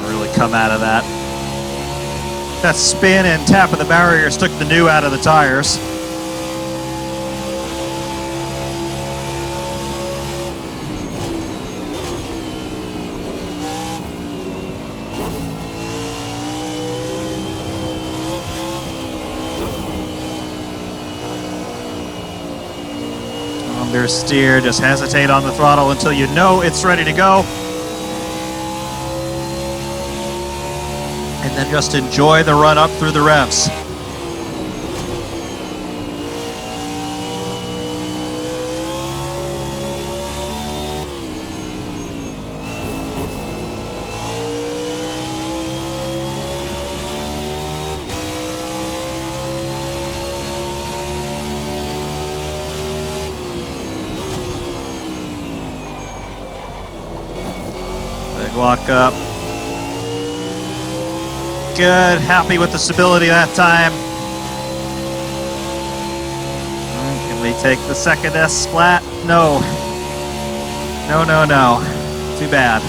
Really come out of that. That spin and tap of the barriers took the new out of the tires. Understeer, just hesitate on the throttle until you know it's ready to go. And then just enjoy the run up through the revs. Walk up. Good, happy with the stability that time. Can we take the second S splat? No. No, no, no. Too bad.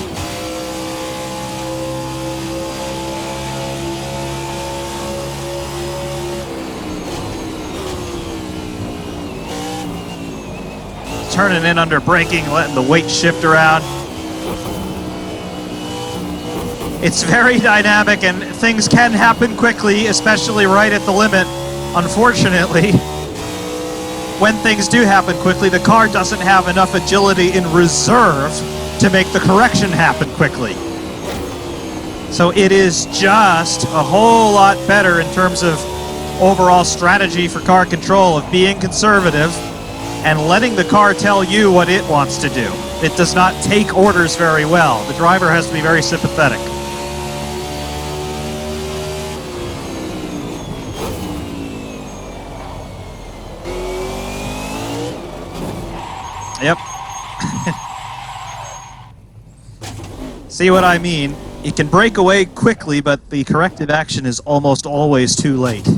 Turning in under braking, letting the weight shift around. It's very dynamic and things can happen quickly, especially right at the limit. Unfortunately, when things do happen quickly, the car doesn't have enough agility in reserve to make the correction happen quickly. So it is just a whole lot better in terms of overall strategy for car control of being conservative and letting the car tell you what it wants to do. It does not take orders very well. The driver has to be very sympathetic. Yep. See what I mean? It can break away quickly, but the corrective action is almost always too late.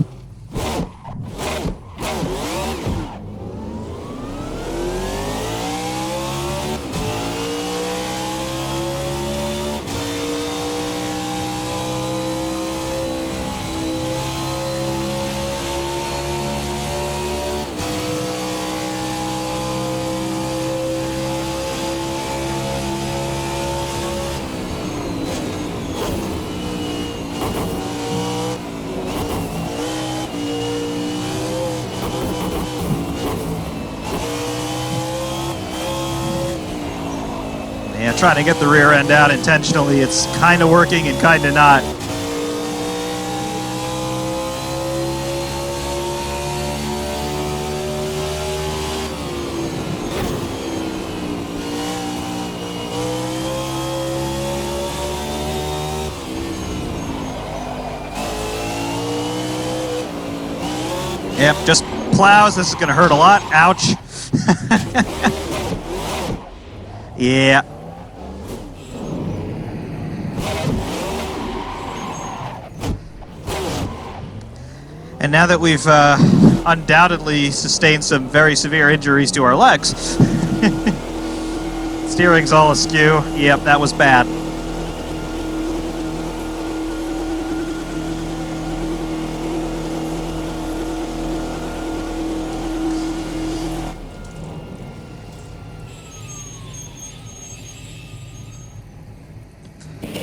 Trying to get the rear end out intentionally. It's kind of working and kind of not. Yep, just plows. This is going to hurt a lot. Ouch. Yeah. And now that we've undoubtedly sustained some very severe injuries to our legs, steering's all askew. Yep, that was bad.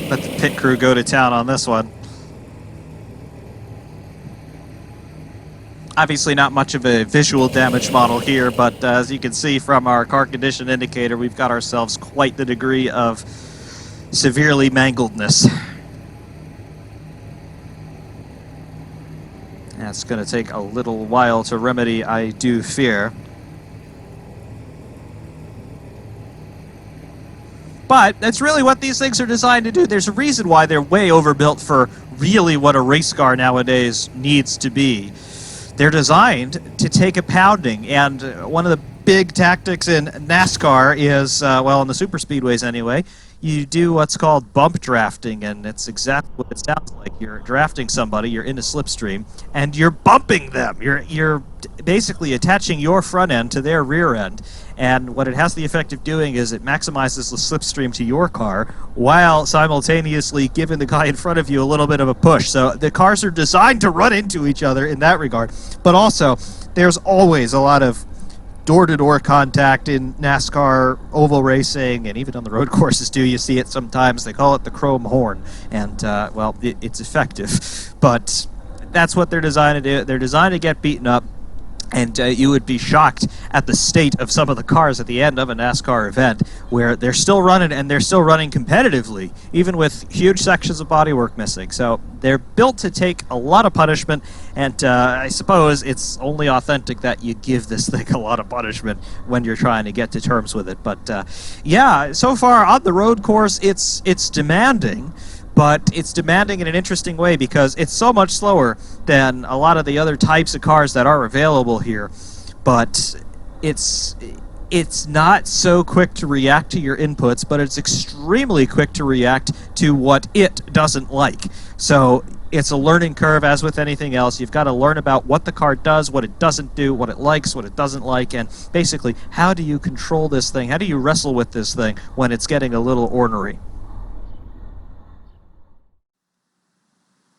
Let the pit crew go to town on this one. Obviously not much of a visual damage model here, but as you can see from our car condition indicator, we've got ourselves quite the degree of severely mangledness. That's going to take a little while to remedy, I do fear. But that's really what these things are designed to do. There's a reason why they're way overbuilt for really what a race car nowadays needs to be. They're designed to take a pounding, and one of the big tactics in NASCAR is, well, in the super speedways anyway, you do what's called bump drafting, and it's exactly what it sounds like. You're drafting somebody, you're in a slipstream, and you're bumping them. You're basically attaching your front end to their rear end, and what it has the effect of doing is it maximizes the slipstream to your car while simultaneously giving the guy in front of you a little bit of a push. So the cars are designed to run into each other in that regard, but also there's always a lot of door-to-door contact in NASCAR oval racing, and even on the road courses too. You see it sometimes. They call it the chrome horn, and well, it's effective. But that's what they're designed to do. They're designed to get beaten up, and you would be shocked at the state of some of the cars at the end of a NASCAR event, where they're still running, and they're still running competitively, even with huge sections of bodywork missing. So they're built to take a lot of punishment, and I suppose it's only authentic that you give this thing a lot of punishment when you're trying to get to terms with it. But yeah, so far on the road course, it's demanding. But it's demanding in an interesting way because it's so much slower than a lot of the other types of cars that are available here. But it's not so quick to react to your inputs, but it's extremely quick to react to what it doesn't like. So it's a learning curve, as with anything else. You've got to learn about what the car does, what it doesn't do, what it likes, what it doesn't like, and basically, how do you control this thing? How do you wrestle with this thing when it's getting a little ornery?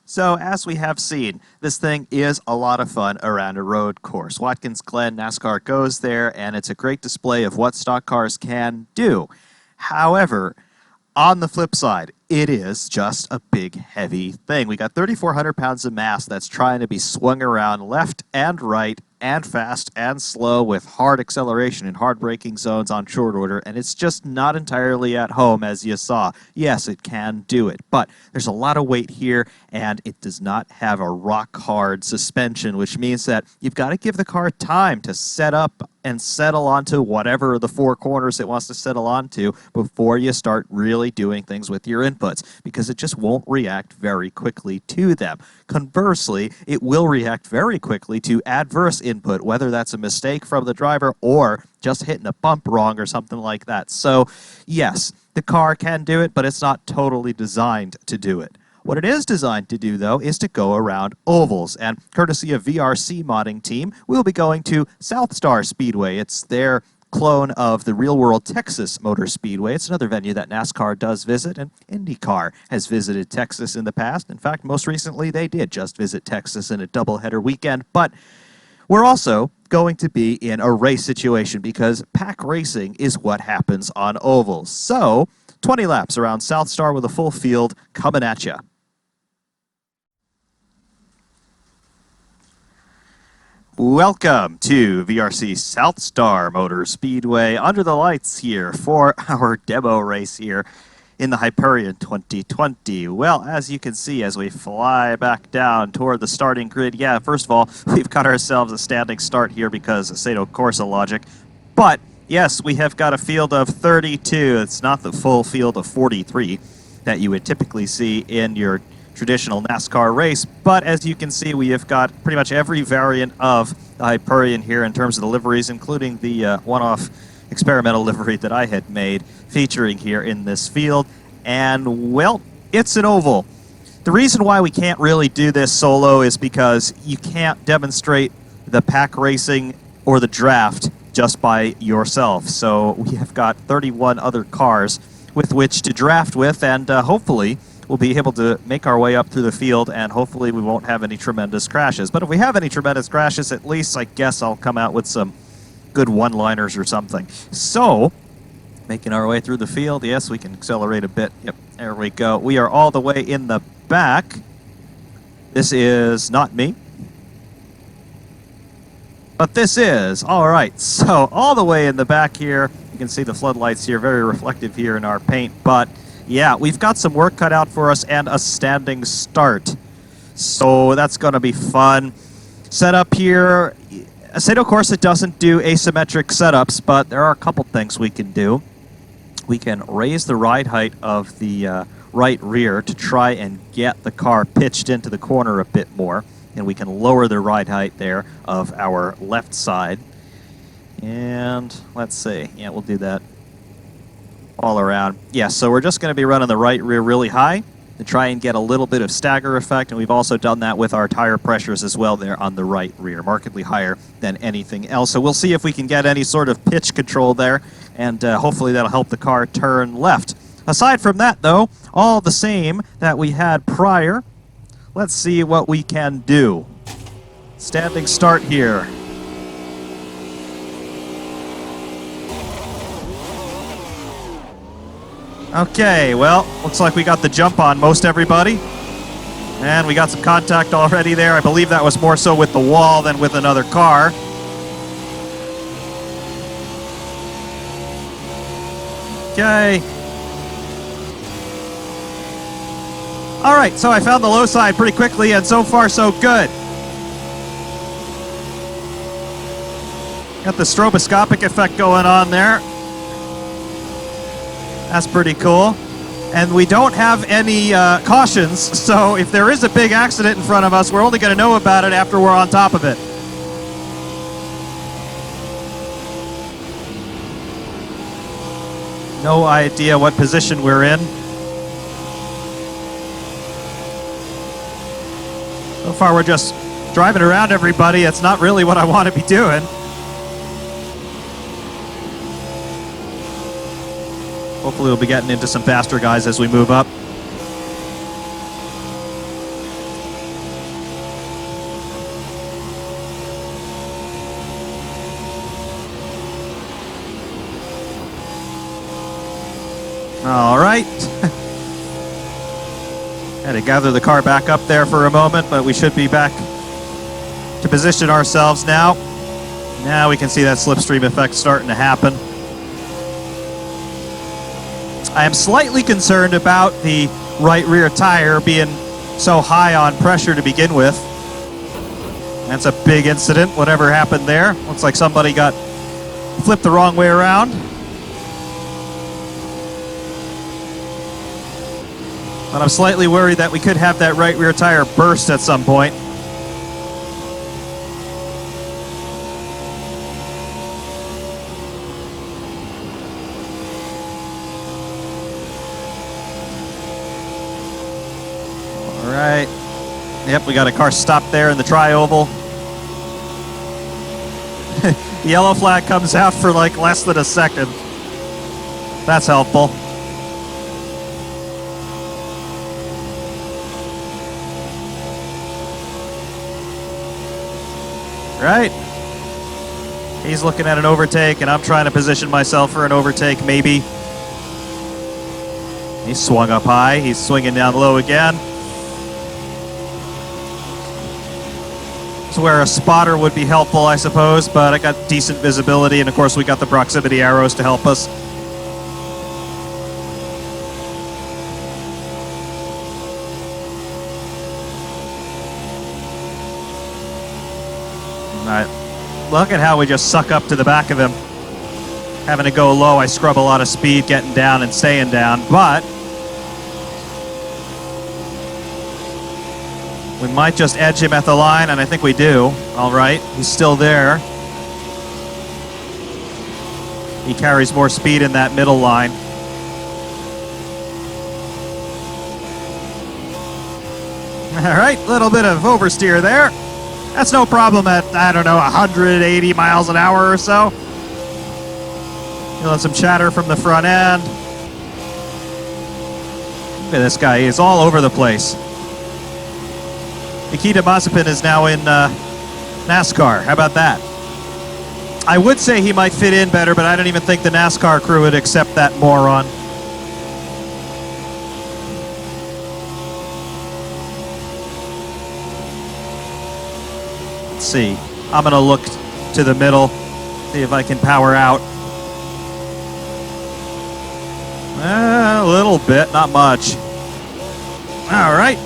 So, as we have seen, this thing is a lot of fun around a road course. Watkins Glen, NASCAR goes there, and it's a great display of what stock cars can do. However, on the flip side, it is just a big, heavy thing. We got 3,400 pounds of mass that's trying to be swung around left and right and fast and slow with hard acceleration and hard braking zones on short order, and it's just not entirely at home, as you saw. Yes, it can do it, but there's a lot of weight here, and it does not have a rock-hard suspension, which means that you've got to give the car time to set up and settle onto whatever the four corners it wants to settle onto before you start really doing things with your inputs, because it just won't react very quickly to them. Conversely, it will react very quickly to adverse input, whether that's a mistake from the driver or just hitting a bump wrong or something like that. So, yes, the car can do it, but it's not totally designed to do it. What it is designed to do, though, is to go around ovals, and courtesy of VRC modding team, we'll be going to Southstar Speedway. It's their clone of the real-world Texas Motor Speedway. It's another venue that NASCAR does visit, and IndyCar has visited Texas in the past. In fact, most recently, they did just visit Texas in a doubleheader weekend, but we're also going to be in a race situation because pack racing is what happens on ovals. So, 20 laps around Southstar with a full field coming at you. Welcome to VRC Southstar Motor Speedway under the lights here for our demo race here in the Hyperion 2020. Well, as you can see as we fly back down toward the starting grid, yeah, first of all, we've got ourselves a standing start here because Assetto Corsa logic, but yes, we have got a field of 32. It's not the full field of 43 that you would typically see in your traditional NASCAR race. But as you can see, we have got pretty much every variant of the Hyperion here in terms of the liveries, including the one-off experimental livery that I had made, featuring here in this field. And, well, it's an oval. The reason why we can't really do this solo is because you can't demonstrate the pack racing or the draft just by yourself. So we have got 31 other cars with which to draft with, and hopefully we'll be able to make our way up through the field, and hopefully we won't have any tremendous crashes. But if we have any tremendous crashes, at least I guess I'll come out with some good one-liners or something. So, making our way through the field. Yes, we can accelerate a bit. Yep, there we go. We are all the way in the back. This is not me. But this is. All right, so all the way in the back here, you can see the floodlights here, very reflective here in our paint. But yeah, we've got some work cut out for us and a standing start. So that's going to be fun. Setup here, Assetto Corsa doesn't do asymmetric setups, but there are a couple things we can do. We can raise the ride height of the right rear to try and get the car pitched into the corner a bit more. And we can lower the ride height there of our left side. And let's see. Yeah, we'll do that all around. Yeah, so we're just going to be running the right rear really high to try and get a little bit of stagger effect. And we've also done that with our tire pressures as well there on the right rear, markedly higher than anything else. So we'll see if we can get any sort of pitch control there. And hopefully that'll help the car turn left. Aside from that, though, all the same that we had prior, let's see what we can do. Standing start here. Okay, well, looks like we got the jump on most everybody. And we got some contact already there. I believe that was more so with the wall than with another car. Okay. All right, so I found the low side pretty quickly, and so far so good. Got the stroboscopic effect going on there. That's pretty cool. And we don't have any cautions, so if there is a big accident in front of us, we're only going to know about it after we're on top of it. No idea what position we're in. So far we're just driving around everybody. It's not really what I want to be doing. Hopefully we'll be getting into some faster guys as we move up. All right. Had to gather the car back up there for a moment, but we should be back to position ourselves now. Now we can see that slipstream effect starting to happen. I am slightly concerned about the right rear tire being so high on pressure to begin with. That's a big incident, whatever happened there. Looks like somebody got flipped the wrong way around. But I'm slightly worried that we could have that right rear tire burst at some point. Right. Yep, we got a car stopped there in the tri-oval. The yellow flag comes out for like less than a second. That's helpful. Right. He's looking at an overtake, and I'm trying to position myself for an overtake, maybe. He swung up high. He's swinging down low again. Where a spotter would be helpful, I suppose, but I got decent visibility, and of course we got the proximity arrows to help us. Alright, look at how we just suck up to the back of him. Having to go low, I scrub a lot of speed getting down and staying down, but We might just edge him at the line, and I think we do. All right, he's still there. He carries more speed in that middle line. All right, little bit of oversteer there. That's no problem at, I don't know, 180 miles an hour or so. You'll have some chatter from the front end. Look at this guy, he's all over the place. Nikita Mazepin is now in NASCAR. How about that? I would say he might fit in better, but I don't even think the NASCAR crew would accept that moron. Let's see. I'm going to look to the middle, see if I can power out. A little bit, not much. All right.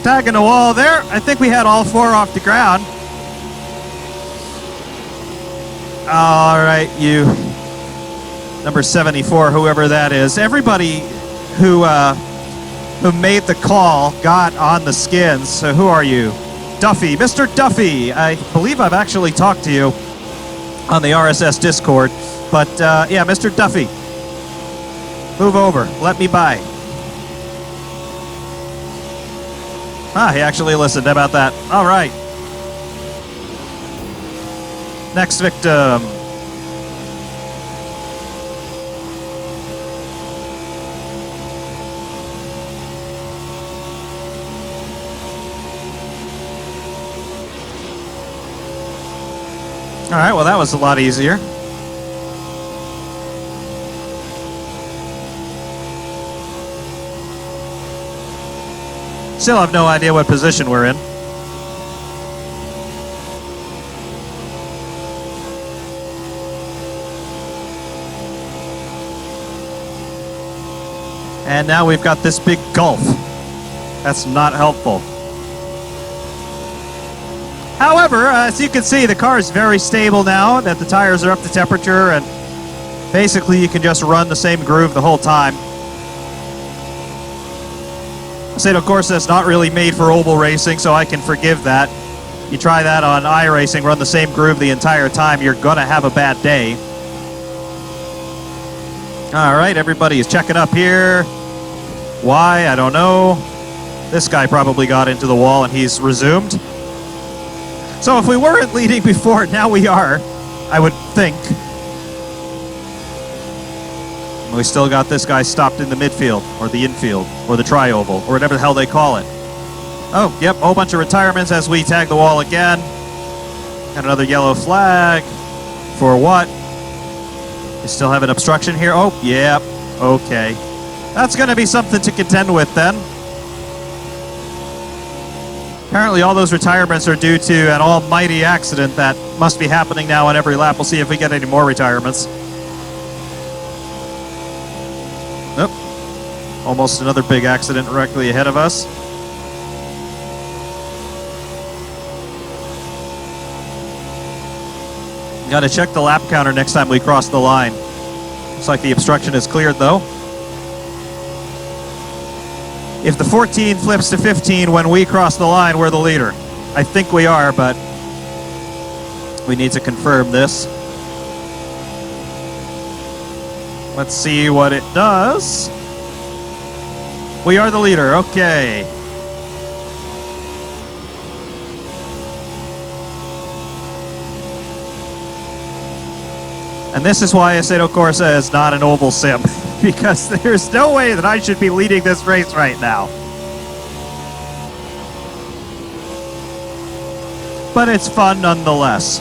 Tagging the wall there. I think we had all four off the ground. All right, you number 74, whoever that is. Everybody who made the call got on the skins. So who are you? Duffy, Mr. Duffy. I believe I've actually talked to you on the RSS Discord. But yeah, Mr. Duffy, move over. Let me by. Ah, he actually listened. How about that? All right. Next victim. All right, well, that was a lot easier. Still have no idea what position we're in. And now we've got this big gulf. That's not helpful. However, as you can see, the car is very stable now that the tires are up to temperature, and basically you can just run the same groove the whole time. Assetto Corsa is not really made for oval racing, so I can forgive that. You try that on iRacing, run the same groove the entire time, you're going to have a bad day. All right, everybody is checking up here. Why? I don't know. This guy probably got into the wall and he's resumed. So if we weren't leading before, now we are, I would think. We still got this guy stopped in the midfield, or the infield, or the tri-oval, or whatever the hell they call it. Oh, yep, a whole bunch of retirements as we tag the wall again. Got another yellow flag. For what? We still have an obstruction here. Oh, yep, okay. That's going to be something to contend with then. Apparently all those retirements are due to an almighty accident that must be happening now on every lap. We'll see if we get any more retirements. Nope. Almost another big accident directly ahead of us. Got to check the lap counter next time we cross the line. Looks like the obstruction is cleared though. If the 14 flips to 15 when we cross the line, we're the leader. I think we are, but we need to confirm this. Let's see what it does. We are the leader, okay. And this is why Assetto Corsa is not an oval sim, because there's no way that I should be leading this race right now. But it's fun nonetheless.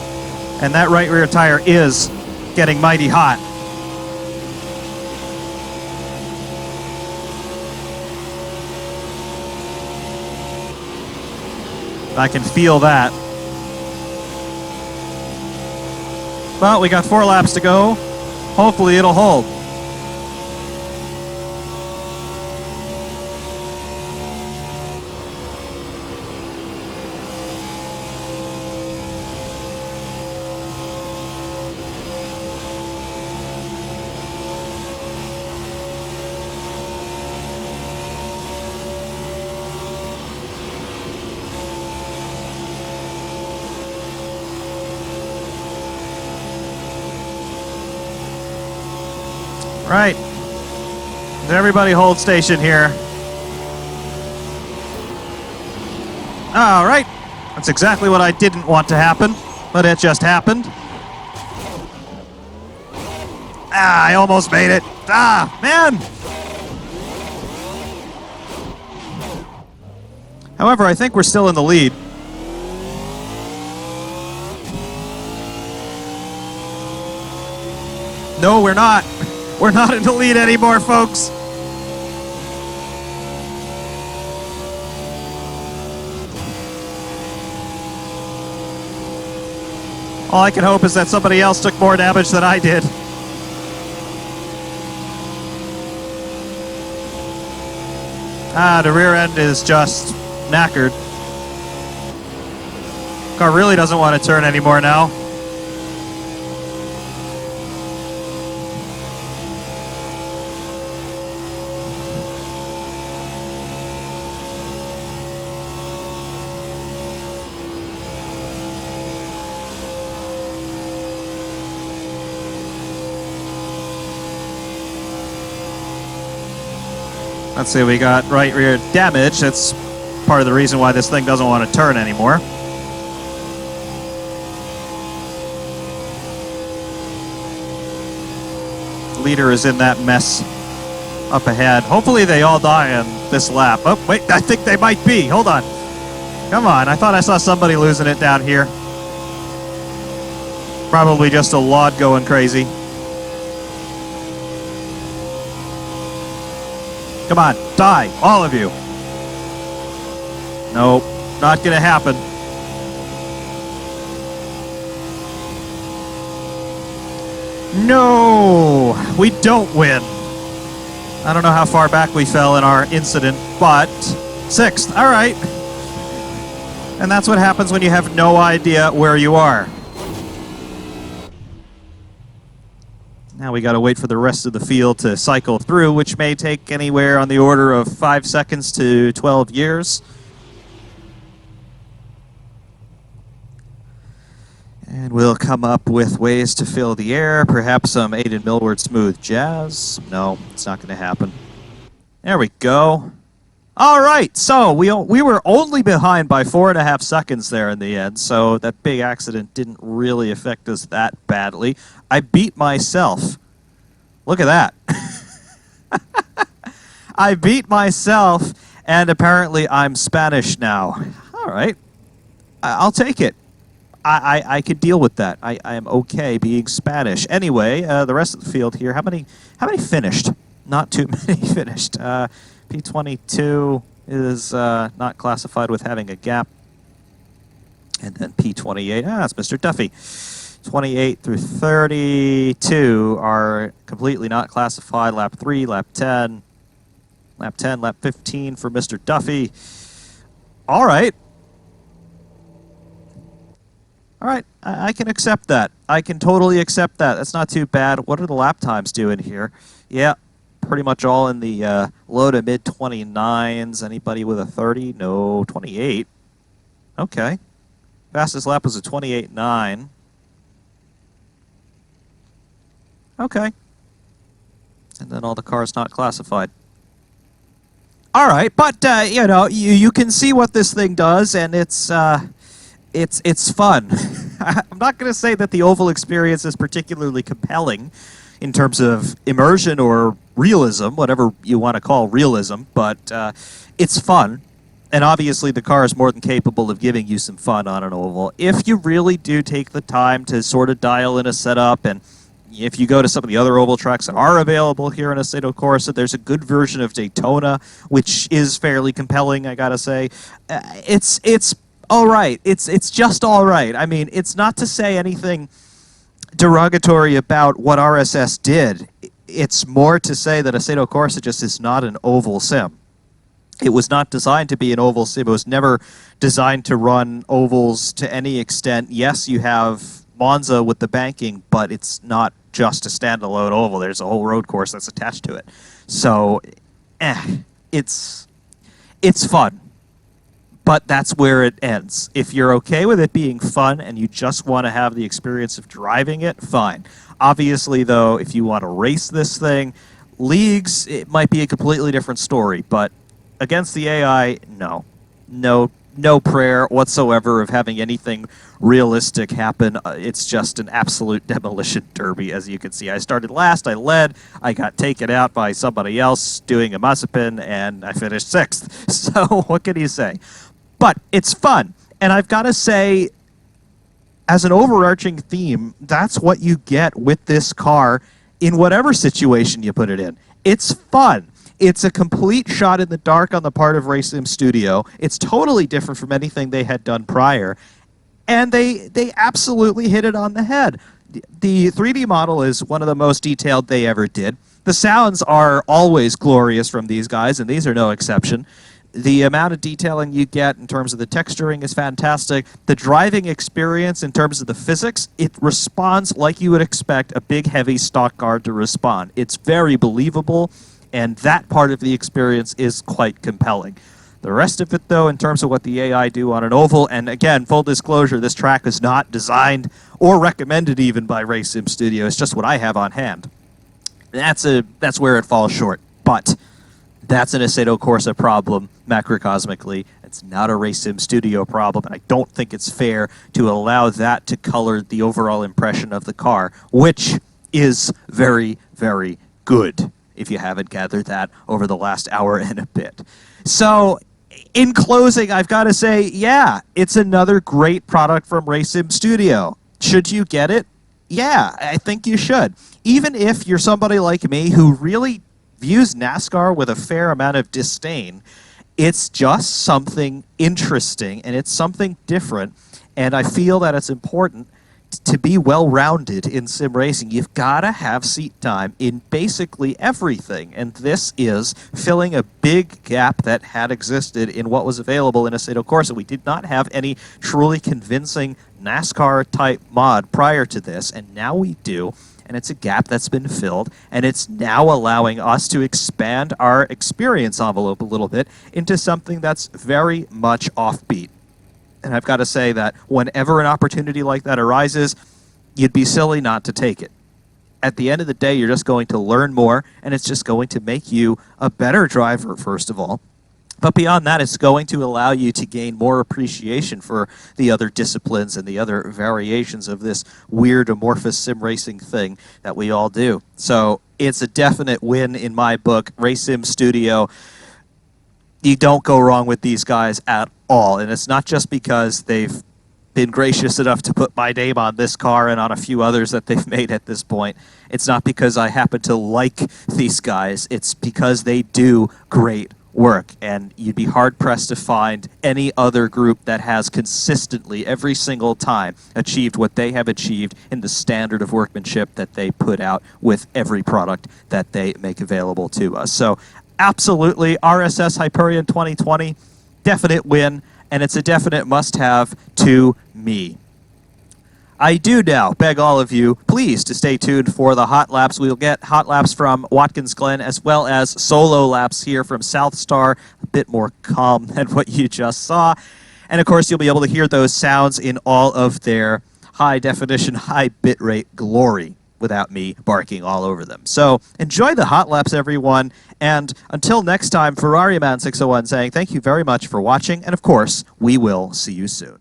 And that right rear tire is getting mighty hot. I can feel that. Well, we got 4 laps to go. Hopefully it'll hold. Right. Everybody hold station here. All right. That's exactly what I didn't want to happen, but it just happened. Ah, I almost made it. Ah, man. However, I think we're still in the lead. No, we're not. We're not in the lead anymore, folks. All I can hope is that somebody else took more damage than I did. Ah, the rear end is just knackered. Car really doesn't want to turn anymore now. Let's see, we got right rear damage. That's part of the reason why this thing doesn't want to turn anymore. Leader is in that mess up ahead. Hopefully they all die on this lap. Oh, wait, I think they might be. Hold on. Come on, I thought I saw somebody losing it down here. Probably just a lot going crazy. Come on, die, all of you. Nope, not gonna happen. No, we don't win. I don't know how far back we fell in our incident, but 6th, all right. And that's what happens when you have no idea where you are. Now we got to wait for the rest of the field to cycle through, which may take anywhere on the order of 5 seconds to 12 years. And we'll come up with ways to fill the air, perhaps some Aidan Millward smooth jazz. No, it's not going to happen. There we go. All right, so we were only behind by 4.5 seconds there in the end, so that big accident didn't really affect us that badly. I beat myself. Look at that. I beat myself, and apparently I'm Spanish now. All right, I'll take it. I could deal with that. I am okay being Spanish. Anyway, the rest of the field here, how many finished? Not too many finished. P22 is not classified with having a gap. And then P28, that's Mr. Duffy. 28 through 32 are completely not classified. Lap 3, lap 10, lap 10, lap 15 for Mr. Duffy. All right. All right, I can accept that. I can totally accept that. That's not too bad. What are the lap times doing here? Yeah, pretty much all in the low to mid 29s. Anybody with a 30? No, 28. Okay. Fastest lap was a 28.9. Okay. And then all the cars not classified. All right, but you know, you can see what this thing does, and it's fun. I'm not going to say that the oval experience is particularly compelling in terms of immersion or realism, whatever you want to call realism, but it's fun. And obviously the car is more than capable of giving you some fun on an oval. If you really do take the time to sort of dial in a setup, and if you go to some of the other oval tracks that are available here in Assetto Corsa, there's a good version of Daytona, which is fairly compelling, I gotta say. It's all right. It's just all right. I mean, it's not to say anything derogatory about what RSS did. It's more to say that Assetto Corsa just is not an oval sim. It was not designed to be an oval sim. It was never designed to run ovals to any extent. Yes, you have Monza with the banking, but it's not just a standalone oval. There's a whole road course that's attached to it. So, it's fun. but that's where it ends. If you're okay with it being fun and you just want to have the experience of driving it, fine. Obviously, though, if you want to race this thing, leagues, it might be a completely different story, but against the AI, no. No prayer whatsoever of having anything realistic happen. It's just an absolute demolition derby, as you can see. I started last, I led, I got taken out by somebody else doing a Mazepin, and I finished 6th. So what can you say? But it's fun, and I've got to say, as an overarching theme, that's what you get with this car in whatever situation you put it in. It's fun. It's a complete shot in the dark on the part of Racing Studio. It's totally different from anything they had done prior. And they absolutely hit it on the head. The 3D model is one of the most detailed they ever did. The sounds are always glorious from these guys, and these are no exception. The amount of detailing you get in terms of the texturing is fantastic. The driving experience in terms of the physics, it responds like you would expect a big, heavy stock car to respond. It's very believable, and that part of the experience is quite compelling. The rest of it, though, in terms of what the AI do on an oval, and again, full disclosure, this track is not designed or recommended even by RaceSim Studio. It's just what I have on hand. That's where it falls short. But that's an Assetto Corsa problem, macrocosmically. It's not a RaceSim Studio problem, and I don't think it's fair to allow that to color the overall impression of the car, which is very, very good, if you haven't gathered that over the last hour and a bit. So, in closing, I've got to say, yeah, it's another great product from RaceSim Studio. Should you get it? Yeah, I think you should. Even if you're somebody like me who really views NASCAR with a fair amount of disdain, it's just something interesting, and it's something different, and I feel that it's important to be well-rounded in sim racing. You've got to have seat time in basically everything, and this is filling a big gap that had existed in what was available in Assetto Corsa. We did not have any truly convincing NASCAR-type mod prior to this, and now we do, and it's a gap that's been filled, and it's now allowing us to expand our experience envelope a little bit into something that's very much offbeat. And I've got to say that whenever an opportunity like that arises, you'd be silly not to take it. At the end of the day, you're just going to learn more, and it's just going to make you a better driver, first of all. But beyond that, it's going to allow you to gain more appreciation for the other disciplines and the other variations of this weird amorphous sim racing thing that we all do. So it's a definite win in my book. RaceSim Studio, you don't go wrong with these guys at all. And it's not just because they've been gracious enough to put my name on this car and on a few others that they've made at this point. It's not because I happen to like these guys. It's because they do great work, and you'd be hard-pressed to find any other group that has consistently, every single time, achieved what they have achieved in the standard of workmanship that they put out with every product that they make available to us. So, absolutely, RSS Hyperion 2020, definite win, and it's a definite must-have to me. I do now beg all of you, please, to stay tuned for the hot laps. We'll get hot laps from Watkins Glen as well as solo laps here from Southstar, a bit more calm than what you just saw. And of course, you'll be able to hear those sounds in all of their high-definition, high-bitrate glory without me barking all over them. So enjoy the hot laps, everyone. And until next time, Ferrari Man 601 saying thank you very much for watching. And of course, we will see you soon.